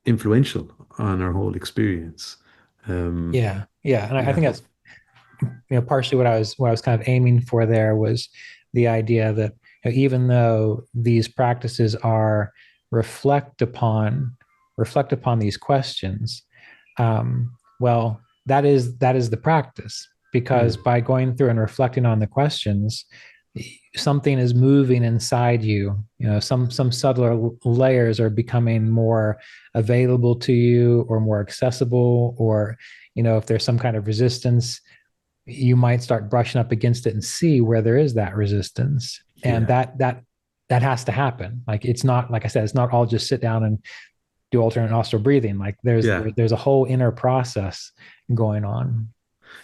influential on our whole experience. Um, Yeah. Yeah. And I yeah. think that's, partially what I was kind of aiming for there was the idea that, even though these practices are reflect upon reflect upon these questions, well, that is the practice, because Mm, by going through and reflecting on the questions, something is moving inside you. Some subtler layers are becoming more available to you, or more accessible, or if there's some kind of resistance, you might start brushing up against it and see where there is that resistance. And yeah. that has to happen. Like, it's not, like I said, it's not all just sit down and do alternate nostril breathing. Like, Yeah. there's a whole inner process going on.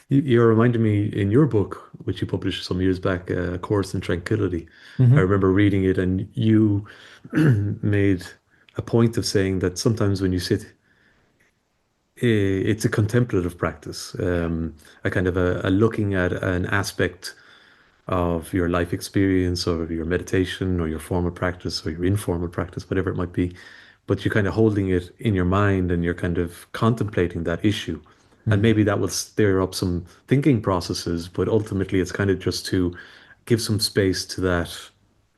You're reminding me in your book, which you published some years back, A Course in Tranquility. I Mm-hmm. remember reading it, and you made a point of saying that sometimes when you sit, it's a contemplative practice, a kind of a looking at an aspect of your life experience or your meditation or your formal practice or your informal practice, whatever it might be. But you're kind of holding it in your mind and you're kind of contemplating that issue. And Mm-hmm. maybe that will stir up some thinking processes, but ultimately it's kind of just to give some space to that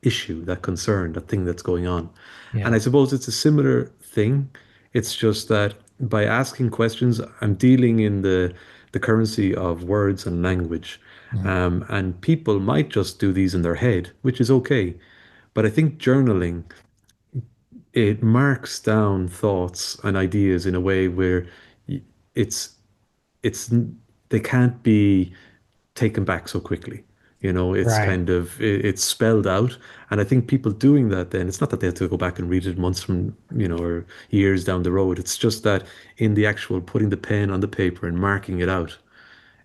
issue, that concern, that thing that's going on. And I Yeah. suppose it's a similar thing. It's just that by asking questions, I'm dealing in the currency of words and language. Mm-hmm. And people might just do these in their head, which is okay. But I think journaling, it marks down thoughts and ideas in a way where it's it's they can't be taken back so quickly. It's Right. kind of it's spelled out, and I think people doing that, then it's not that they have to go back and read it months from, or years down the road. It's just that in the actual putting the pen on the paper and marking it out,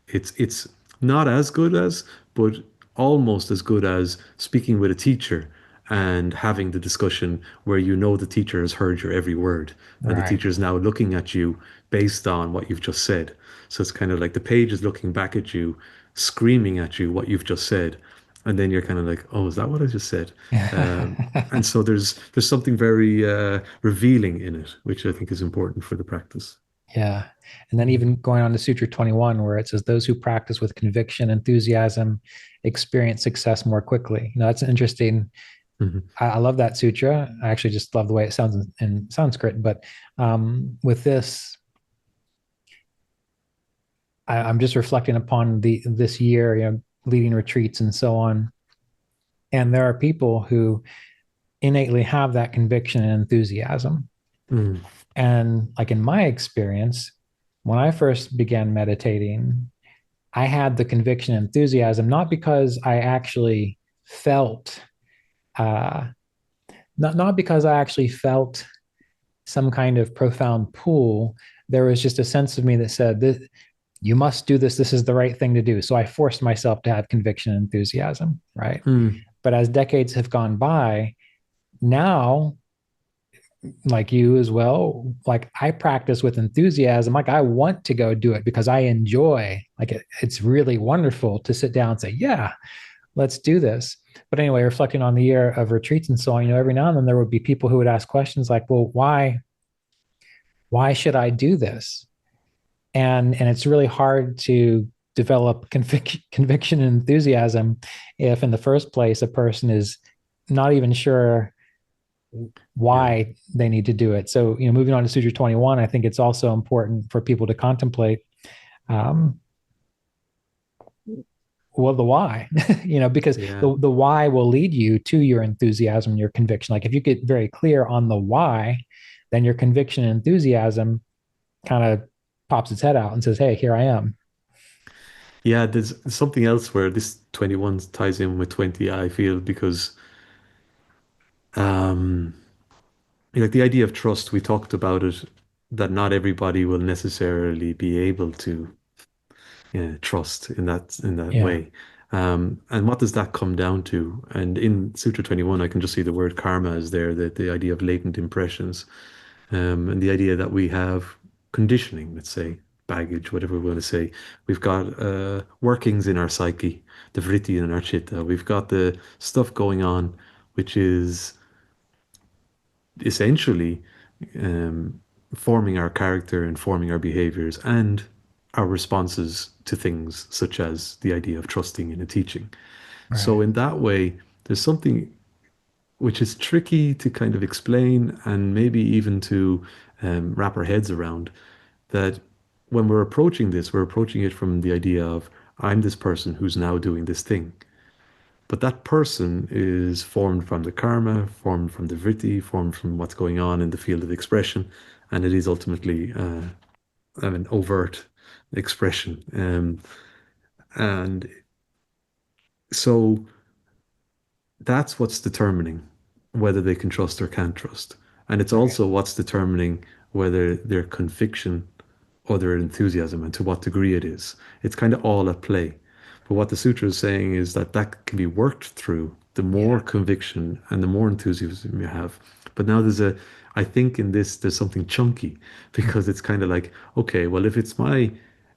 it's not as good as, but almost as good as speaking with a teacher and having the discussion where the teacher has heard your every word and the Right. teacher is now looking at you based on what you've just said. So it's kind of like the page is looking back at you, screaming at you what you've just said. And then you're kind of like, oh, is that what I just said? And so there's something very revealing in it, which I think is important for the practice. Yeah. And then even going on to Sutra 21, where it says, those who practice with conviction, enthusiasm, experience success more quickly. That's an interesting. Mhm. I love that sutra. I actually just love the way it sounds in Sanskrit. But with this, I'm just reflecting upon this year, leading retreats and so on. And there are people who innately have that conviction and enthusiasm. Mm, And like in my experience, when I first began meditating, I had the conviction and enthusiasm, not because I actually felt, uh, not because I actually felt some kind of profound pull. There was just a sense of me that said, you must do this. This is the right thing to do. So I forced myself to have conviction and enthusiasm, right? mm, But as decades have gone by, now, like you as well, like I practice with enthusiasm. Like I want to go do it because I enjoy, like it's really wonderful to sit down and say, yeah, let's do this. But anyway, reflecting on the year of retreats and so on, every now and then there would be people who would ask questions like, well, why should I do this? And it's really hard to develop conviction and enthusiasm if in the first place a person is not even sure Yeah. why they need to do it. So, moving on to Sutra 21, I think it's also important for people to contemplate, um, well, the why, because Yeah. the why will lead you to your enthusiasm, your conviction. Like if you get very clear on the why, then your conviction and enthusiasm kind of pops its head out and says, hey, here I am. Yeah, there's something else where this 21 ties in with 20, I feel, because um like the idea of trust, we talked about it, that not everybody will necessarily be able to trust in that Yeah. way. And what does that come down to? And in Sutra 21, I can just see the word karma is there, the idea of latent impressions, and the idea that we have conditioning, let's say, baggage, whatever we want to say. We've got workings in our psyche, the vritti in our chitta. We've got the stuff going on, which is essentially um, forming our character and forming our behaviors and our responses to things such as the idea of trusting in a teaching. So, Right. in that way, there's something which is tricky to kind of explain and maybe even to wrap our heads around, that when we're approaching this, we're approaching it from the idea of, I'm this person who's now doing this thing. But that person is formed from the karma, formed from the vritti, formed from what's going on in the field of expression, and it is ultimately an overt expression. And so that's what's determining whether they can trust or can't trust. And it's Right. also what's determining whether their conviction or their enthusiasm and to what degree it is. It's kind of all at play. But what the sutra is saying is that that can be worked through the more Yeah. conviction and the more enthusiasm you have. But now I think in this, there's something chunky because it's kind of like, okay, well, if it's my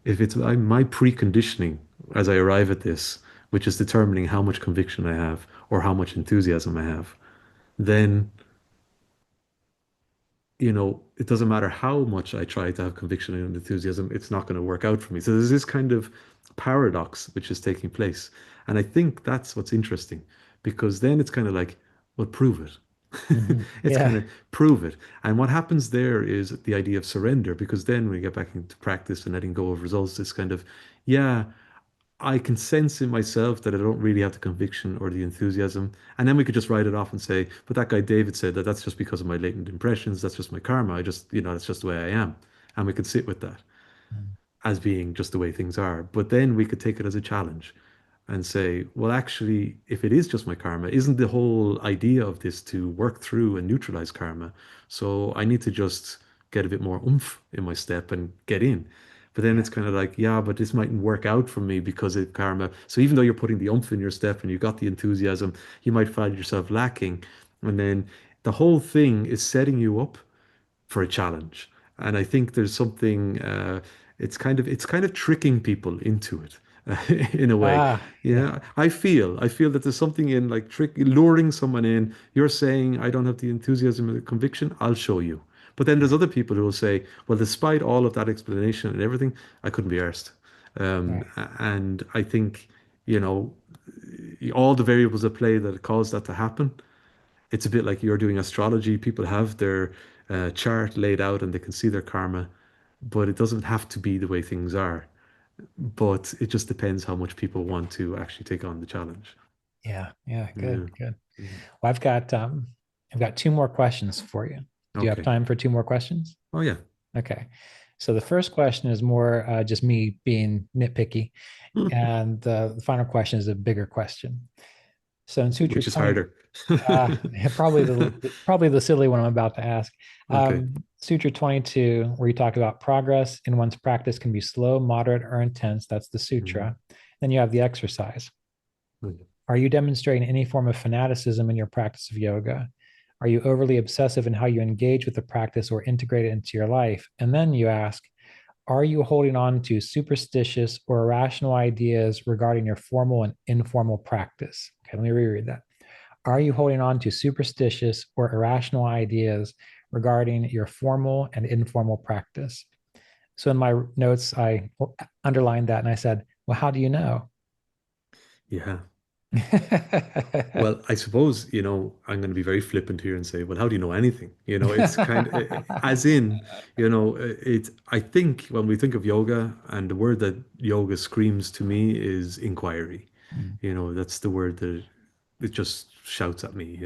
preconditioning as I arrive at this, which is determining how much conviction I have or how much enthusiasm I have, then it doesn't matter how much I try to have conviction and enthusiasm, it's not going to work out for me. So there's this kind of paradox which is taking place. And I think that's what's interesting because then it's kind of like, well, prove it. It's kind Yeah. of prove it. And what happens there is the idea of surrender, because then when we get back into practice and letting go of results, it's kind of, yeah, I can sense in myself that I don't really have the conviction or the enthusiasm. And then we could just write it off and say, but that guy David said that that's just because of my latent impressions. That's just my karma. That's just the way I am. And we could sit with that as being just the way things are. But then we could take it as a challenge and say, well, actually, if it is just my karma, isn't the whole idea of this to work through and neutralize karma? So I need to just get a bit more oomph in my step and get in. But then Yeah. it's kind of like, yeah, but this mightn't work out for me because of karma. So even though you're putting the oomph in your step and you've got the enthusiasm, you might find yourself lacking. And then the whole thing is setting you up for a challenge. And I think there's something it's kind of tricking people into it in a way. Ah, yeah. Yeah, I feel that there's something in like luring someone in. You're saying I don't have the enthusiasm and the conviction. I'll show you. But then there's Right. other people who will say, well, despite all of that explanation and everything, I couldn't be arsed. Right. And I think, you know, all the variables at play that caused that to happen, it's a bit like you're doing astrology. People have their chart laid out and they can see their karma, but it doesn't have to be the way things are. But it just depends how much people want to actually take on the challenge. Yeah. Yeah. Good. Yeah. Good. Yeah. Well, I've got two more questions for you. Do you have Okay. time for two more questions? Oh yeah. Okay. So the first question is more just me being nitpicky, and the final question is a bigger question. So in Sutra Which is 20, harder. probably the silly one I'm about to ask. Okay. Sutra 22, where you talk about progress in one's practice can be slow, moderate, or intense. That's the Mhm. sutra. Then you have the exercise. Okay. Are you demonstrating any form of fanaticism in your practice of yoga? Are you overly obsessive in how you engage with the practice or integrate it into your life? And then you ask, are you holding on to superstitious or irrational ideas regarding your formal and informal practice? Okay, let me reread that. Are you holding on to superstitious or irrational ideas regarding your formal and informal practice? So in my notes, I underlined that and I said, well, how do you know? Yeah. Well, I suppose, I'm going to be very flippant here and say, well, how do you know anything? It's kind of, as in, I think when we think of yoga, and the word that yoga screams to me is inquiry. Mm. That's the word that it just shouts at me.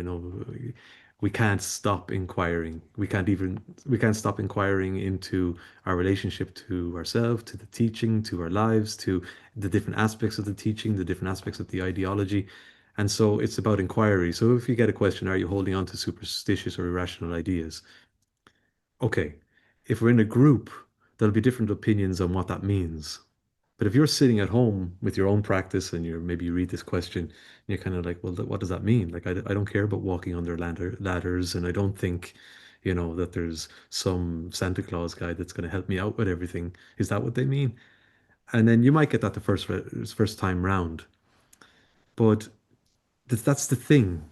We can't stop inquiring. We can't stop inquiring into our relationship to ourselves, to the teaching, to our lives, to the different aspects of the teaching, the different aspects of the ideology. And so it's about inquiry. So if you get a question, are you holding on to superstitious or irrational ideas? Okay, if we're in a group, there'll be different opinions on what that means. But if you're sitting at home with your own practice and maybe you read this question, and you're kind of like, well, what does that mean? Like, I don't care about walking under ladders, and I don't think, that there's some Santa Claus guy that's going to help me out with everything. Is that what they mean? And then you might get that the first time round. But that's the thing.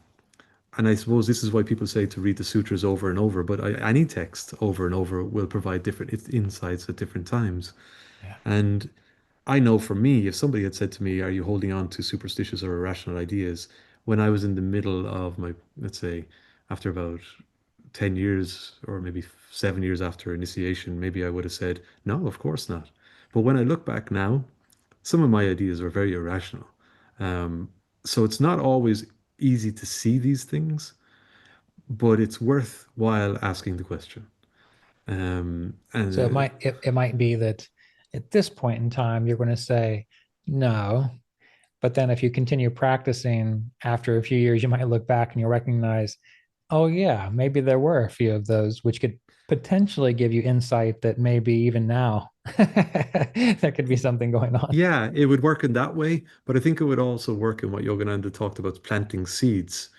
And I suppose this is why people say to read the sutras over and over, but any text over and over will provide different insights at different times. Yeah. And I know for me, if somebody had said to me, are you holding on to superstitious or irrational ideas? When I was in the middle of my, let's say, after about 10 years or maybe 7 years after initiation, maybe I would have said, no, of course not. But when I look back now, some of my ideas are very irrational. Um, so it's not always easy to see these things, but it's worthwhile asking the question. So And it might be that at this point in time you're going to say no, but then if you continue practicing after a few years, you might look back and you'll recognize, oh yeah, maybe there were a few of those which could potentially give you insight that maybe even now there could be something going on. yeah, it would work in that way, but I think it would also work in what Yogananda talked about, planting seeds.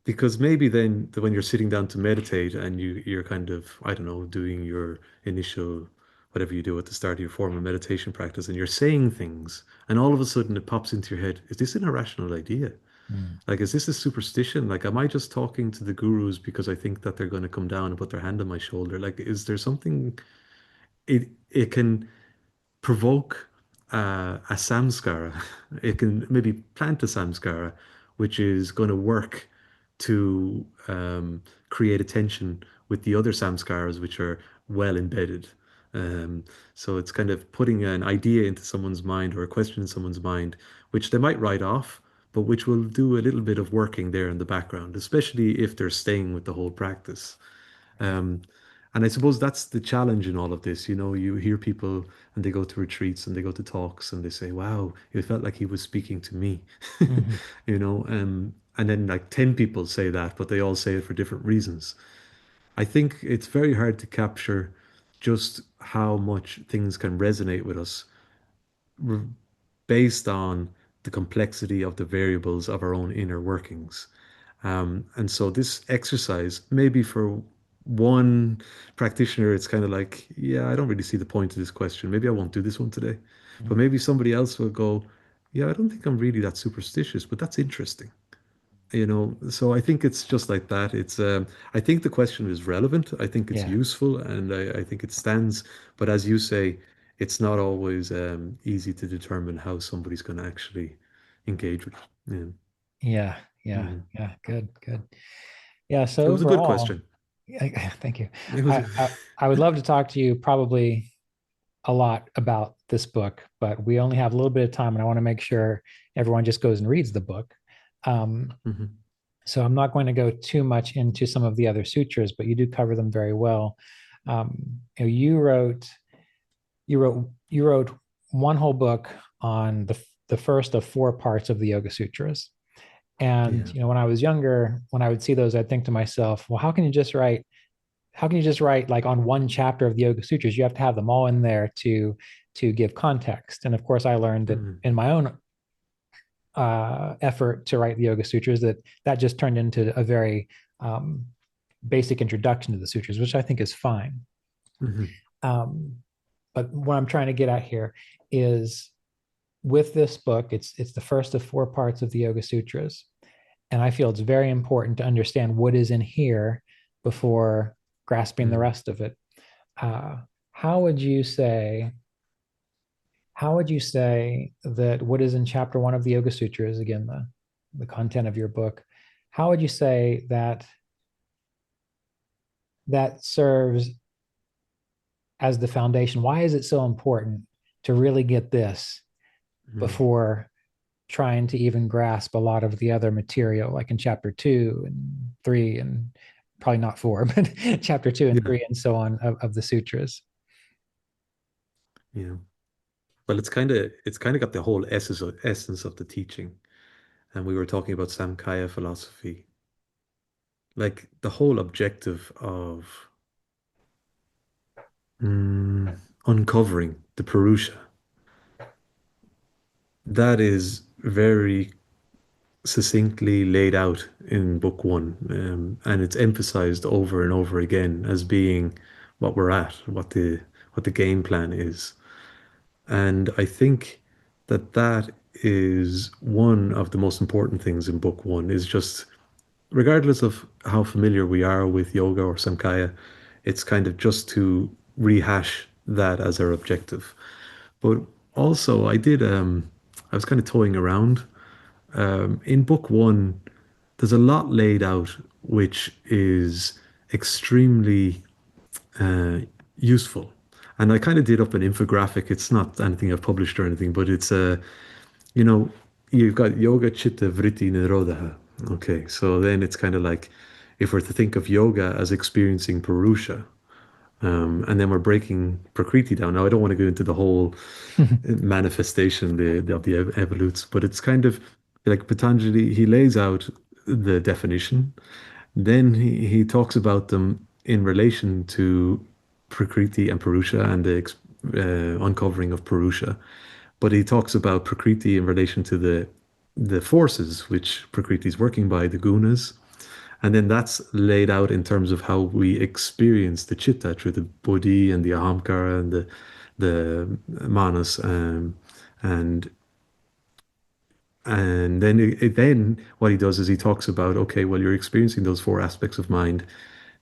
Because maybe then when you're sitting down to meditate and you're kind of, I don't know, doing your initial whatever you do at the start of your formal meditation practice and you're saying things and all of a sudden it pops into your head, is this an irrational idea? Mm. Like, is this a superstition? Like, am I just talking to the gurus because I think that they're going to come down and put their hand on my shoulder? Like, is there something it can provoke a samskara. It can maybe plant a samskara, which is going to work to create a tension with the other samskaras, which are well embedded. Um, so it's kind of putting an idea into someone's mind or a question in someone's mind, which they might write off, but which will do a little bit of working there in the background, especially if they're staying with the whole practice. Um, and I suppose that's the challenge in all of this. You hear people and they go to retreats and they go to talks and they say, wow, it felt like he was speaking to me. Mhm. And then like 10 people say that, but they all say it for different reasons. I think it's very hard to capture just how much things can resonate with us r- based on the complexity of the variables of our own inner workings. And so this exercise, maybe for one practitioner, it's kind of like, yeah, I don't really see the point of this question. Maybe I won't do this one today. But Mhm. maybe somebody else will go, yeah, I don't think I'm really that superstitious, but that's interesting. So I think it's just like that. I think the question is relevant. I think it's Yeah. useful and I think it stands. But as you say, it's not always easy to determine how somebody's going to actually engage with it. Yeah. Yeah. Yeah. Mhm. Yeah. Good. Good. Yeah. It So was a good overall, question. thank you. It was. I would love to talk to you probably a lot about this book, but we only have a little bit of time, and I want to make sure everyone just goes and reads the book. Um, Mhm. so I'm not going to go too much into some of the other sutras, but you do cover them very well. You wrote one whole book on the first of four parts of the Yoga Sutras. And Yeah. when I was younger, when I would see those, I'd think to myself, well, how can you just write like on one chapter of the Yoga Sutras? You have to have them all in there to give context. And of course, I learned that Mhm. in my own effort to write the Yoga Sutras, that just turned into a very um, basic introduction to the sutras, which I think is fine. Mhm. Um, but what I'm trying to get at here is with this book, it's the first of four parts of the Yoga Sutras, and I feel it's very important to understand what is in here before grasping the Mhm. rest of it. Uh, how would you say? How would you say that what is in chapter one of the Yoga Sutras again? the content of your book, how would you say that that serves as the foundation? Why is it so important to really get this Mm. before trying to even grasp a lot of the other material, like in chapter 2 and 3, and probably not 4, but chapter 2 and 3 and so on of the sutras? Yeah. Well, it's kind of got the whole essence of the teaching. And we were talking about Samkhya philosophy. Like the whole objective of mm, uncovering the Purusha, that is very succinctly laid out in book one. And it's emphasized over and over again as being what we're at, what the game plan is. And I think that that is one of the most important things in book one is just regardless of how familiar we are with yoga or Samkhya, it's kind of just to rehash that as our objective. But also I was kind of toying around. In book one, there's a lot laid out which is extremely uh, useful. And I kind of did up an infographic. It's not anything I've published or anything, but it's you know, you've got yoga, chitta, vritti, nirodha. Okay, so then it's kind of like if we're to think of yoga as experiencing Purusha, and then we're breaking Prakriti down. Now, I don't want to go into the whole manifestation of the evolutes, but it's kind of like Patanjali, he lays out the definition, then he talks about them in relation to Prakriti and Purusha and the uncovering of Purusha. But he talks about Prakriti in relation to the forces which Prakriti is working by, the gunas. And then that's laid out in terms of how we experience the chitta through the buddhi and the ahamkara and the manas, and then what he does is he talks about, okay, well, you're experiencing those four aspects of mind.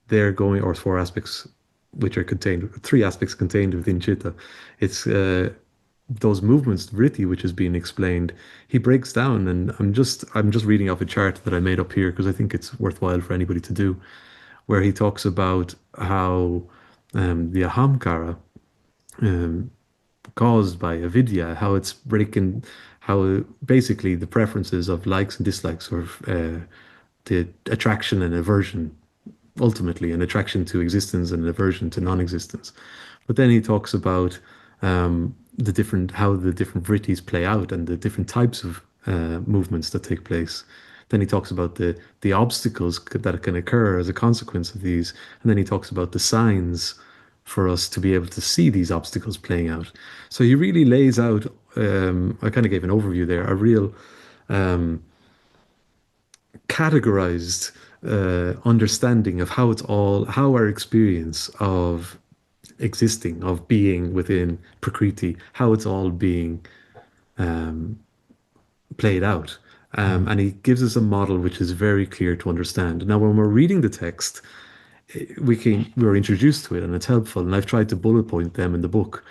They're going, or four aspects which are contained, three aspects contained within chitta. It's those movements, vritti, which is being explained. He breaks down, and I'm just reading off a chart that I made up here because I think it's worthwhile for anybody to do, where he talks about how the ahamkara caused by avidya, how it's breaking, how basically the preferences of likes and dislikes, or the attraction and aversion, ultimately an attraction to existence and an aversion to non-existence. But then he talks about how the different vrittis play out and the different types of movements that take place. Then he talks about the obstacles that can occur as a consequence of these, and then he talks about the signs for us to be able to see these obstacles playing out. So he really lays out. I kind of gave an overview there, a real categorized understanding of how our experience of existing, of being within Prakriti, how it's all being played out. And he gives us a model which is very clear to understand. Now, when we're reading the text, we were introduced to it and it's helpful. And I've tried to bullet point them in the book.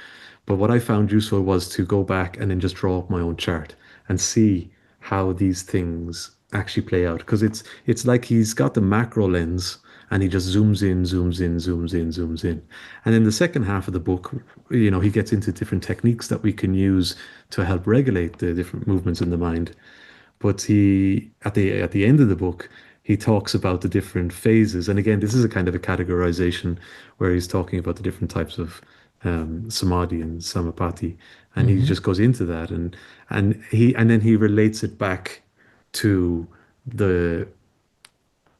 But what I found useful was to go back and then just draw up my own chart and see how these things actually play out. Because it's like he's got the macro lens and he just zooms in, zooms in, zooms in, zooms in. And in the second half of the book, he gets into different techniques that we can use to help regulate the different movements in the mind. But he at the end of the book, he talks about the different phases. And again, this is a kind of a categorization where he's talking about the different types of samadhi and samapati, and he Mm-hmm. just goes into that, and then he relates it back to the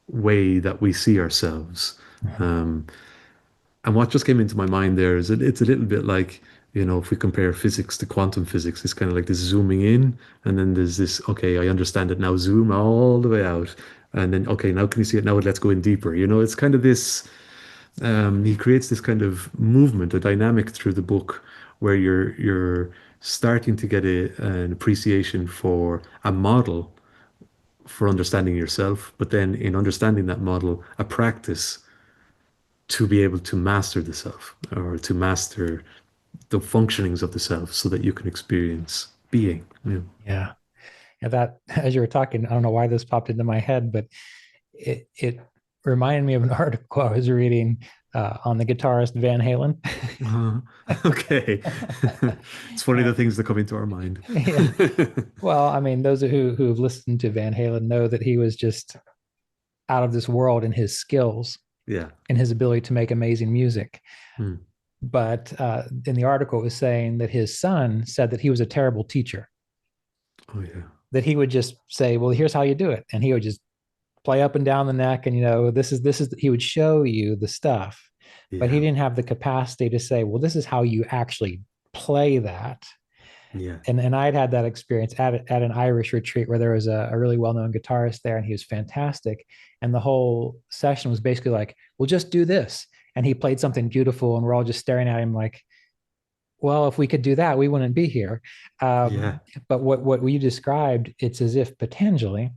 way that we see ourselves. Um, and what just came into my mind there is it's a little bit like, if we compare physics to quantum physics, it's kind of like this zooming in, and then there's this, okay, I understand it now, zoom all the way out. And then, okay, now can you see it? Now let's go in deeper. It's kind of this, he creates this kind of movement, a dynamic through the book where you're starting to get an appreciation for a model for understanding yourself, but then in understanding that model, a practice to be able to master the self or to master the functionings of the self so that you can experience being. Yeah. Yeah. And that, as you were talking, I don't know why this popped into my head, but it reminded me of an article I was reading on the guitarist Van Halen. Uh, okay. It's funny the And things that come into our mind. yeah, well, I mean, those who've listened to Van Halen know that he was just out of this world in his skills Yeah. and his ability to make amazing music. Hmm. But in the article, it was saying that his son said that he was a terrible teacher, Oh yeah. that he would just say, well, here's how you do it. And he would just play up and down the neck. And, this is, he would show you the stuff, but he Yeah. didn't have the capacity to say, well, this is how you actually play that. Yeah. And I'd had that experience at an Irish retreat where there was a really well-known guitarist there, and he was fantastic. And the whole session was basically like, well, just do this. And he played something beautiful, and we're all just staring at him like, well, if we could do that, we wouldn't be here. Yeah. But what you described, it's as if Patanjali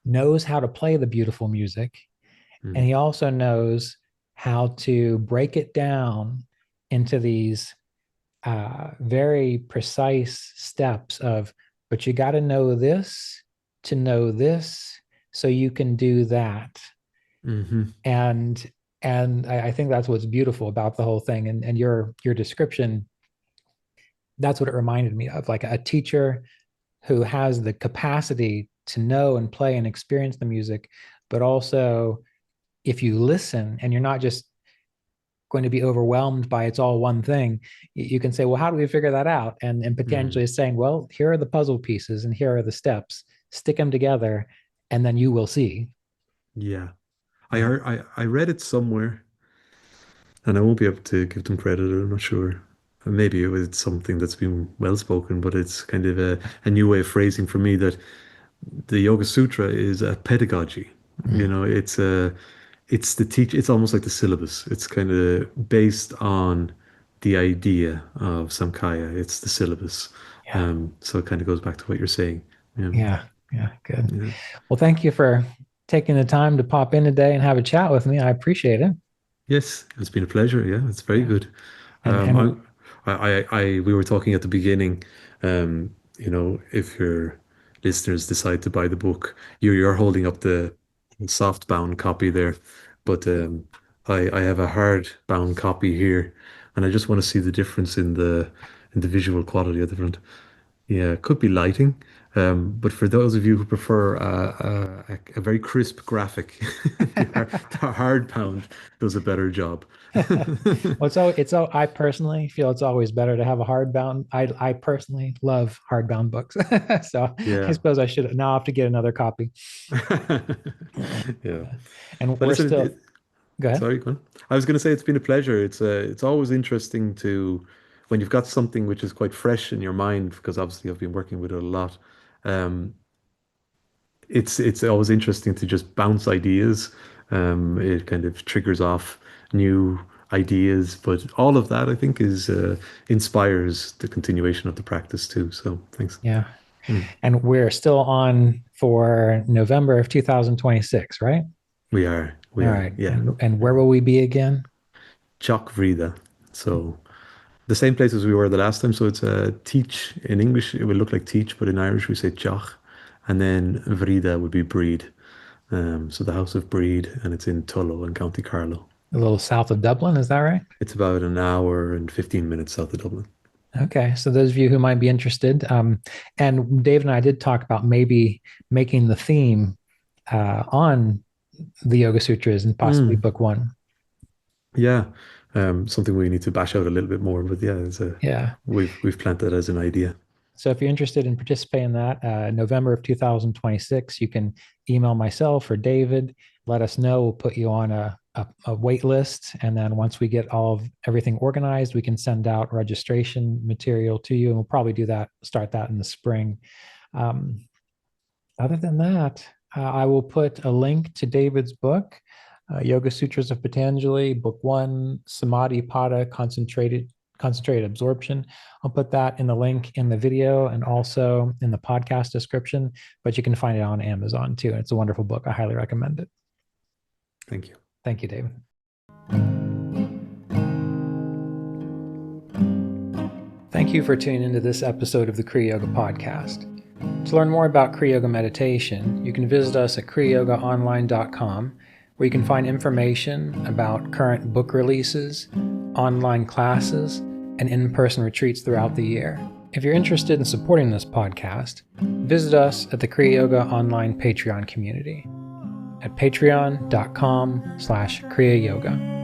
knows how to play the beautiful music, and Hmm. he also knows how to break it down into these very precise steps of, but you got to know this so you can do that. Hmm. and and I think that's what's beautiful about the whole thing. And your description, that's what it reminded me of, like a teacher who has the capacity to know and play and experience the music, but also if you listen and you're not just going to be overwhelmed by it's all one thing, you can say, well, how do we figure that out? And Hmm. potentially saying, well, here are the puzzle pieces and here are the steps, stick them together, and then you will see. Yeah. I Yeah. heard I read it somewhere, and I won't be able to give them credit, I'm not sure. Maybe it was something that's been well spoken, but it's kind of a new way of phrasing for me that the Yoga Sutra is a pedagogy. You Mm. know, it's the teach. It's almost like the syllabus. It's kind of based on the idea of Samkhya. It's the syllabus. Yeah. So it kind of goes back to what you're saying. Yeah. Yeah. Good. Yeah. Well, thank you for taking the time to pop in today and have a chat with me. I appreciate it. Yes, it's been a pleasure. Yeah, it's very Yeah. good. And Um, and we were talking at the beginning. If your listeners decide to buy the book, you're holding up the soft bound copy there, but I have a hard bound copy here, and I just want to see the difference in the visual quality of the front. Yeah, it could be lighting, but for those of you who prefer a very crisp graphic, the hardbound does a better job. well, I personally feel it's always better to have a hardbound. I personally love hardbound books. So I Yeah. suppose I should now have to get another copy. Yeah. And But we're listen, still, go ahead. sorry, go on. I was going to say it's been a pleasure. It's always interesting to when you've got something which is quite fresh in your mind, because obviously I've been working with it a lot. Um, it's always interesting to just bounce ideas. It kind of triggers off new ideas, but all of that I think is inspires the continuation of the practice too. So thanks. Yeah. Mm. And we're still on for November of 2026, right? We All are, right. yeah. And where Yeah. will we be again? Chok Vrida. So the same place as we were the last time. So it's teach in English. It would look like teach, but in Irish we say Chok, and then Vrida would be breed. So the House of Breed, and it's in Tullow in County Carlow. A little south of Dublin, is that right? It's about an hour and 15 minutes south of Dublin. Okay, so those of you who might be interested, and Dave and I did talk about maybe making the theme on the Yoga Sutras and possibly Mm, book one. yeah, something we need to bash out a little bit more, but yeah, Yeah. we've planted that as an idea. So if you're interested in participating in that, November of 2026, you can email myself or David. Let us know. We'll put you on a wait list. And then once we get all of everything organized, we can send out registration material to you. And we'll probably start that in the spring. Um, Other than that, I will put a link to David's book, Yoga Sutras of Patanjali, Book One, Samadhi Pada, Concentrated Absorption. I'll put that in the link in the video and also in the podcast description, but you can find it on Amazon too. It's a wonderful book. I highly recommend it. Thank you. Thank you, David. Thank you for tuning into this episode of the Kriya Yoga Podcast. To learn more about Kriya Yoga meditation, you can visit us at kriyayogaonline.com, where you can find information about current book releases, online classes, and in-person retreats throughout the year. If you're interested in supporting this podcast, visit us at the Kriya Yoga Online Patreon community at patreon.com/Kriya Yoga.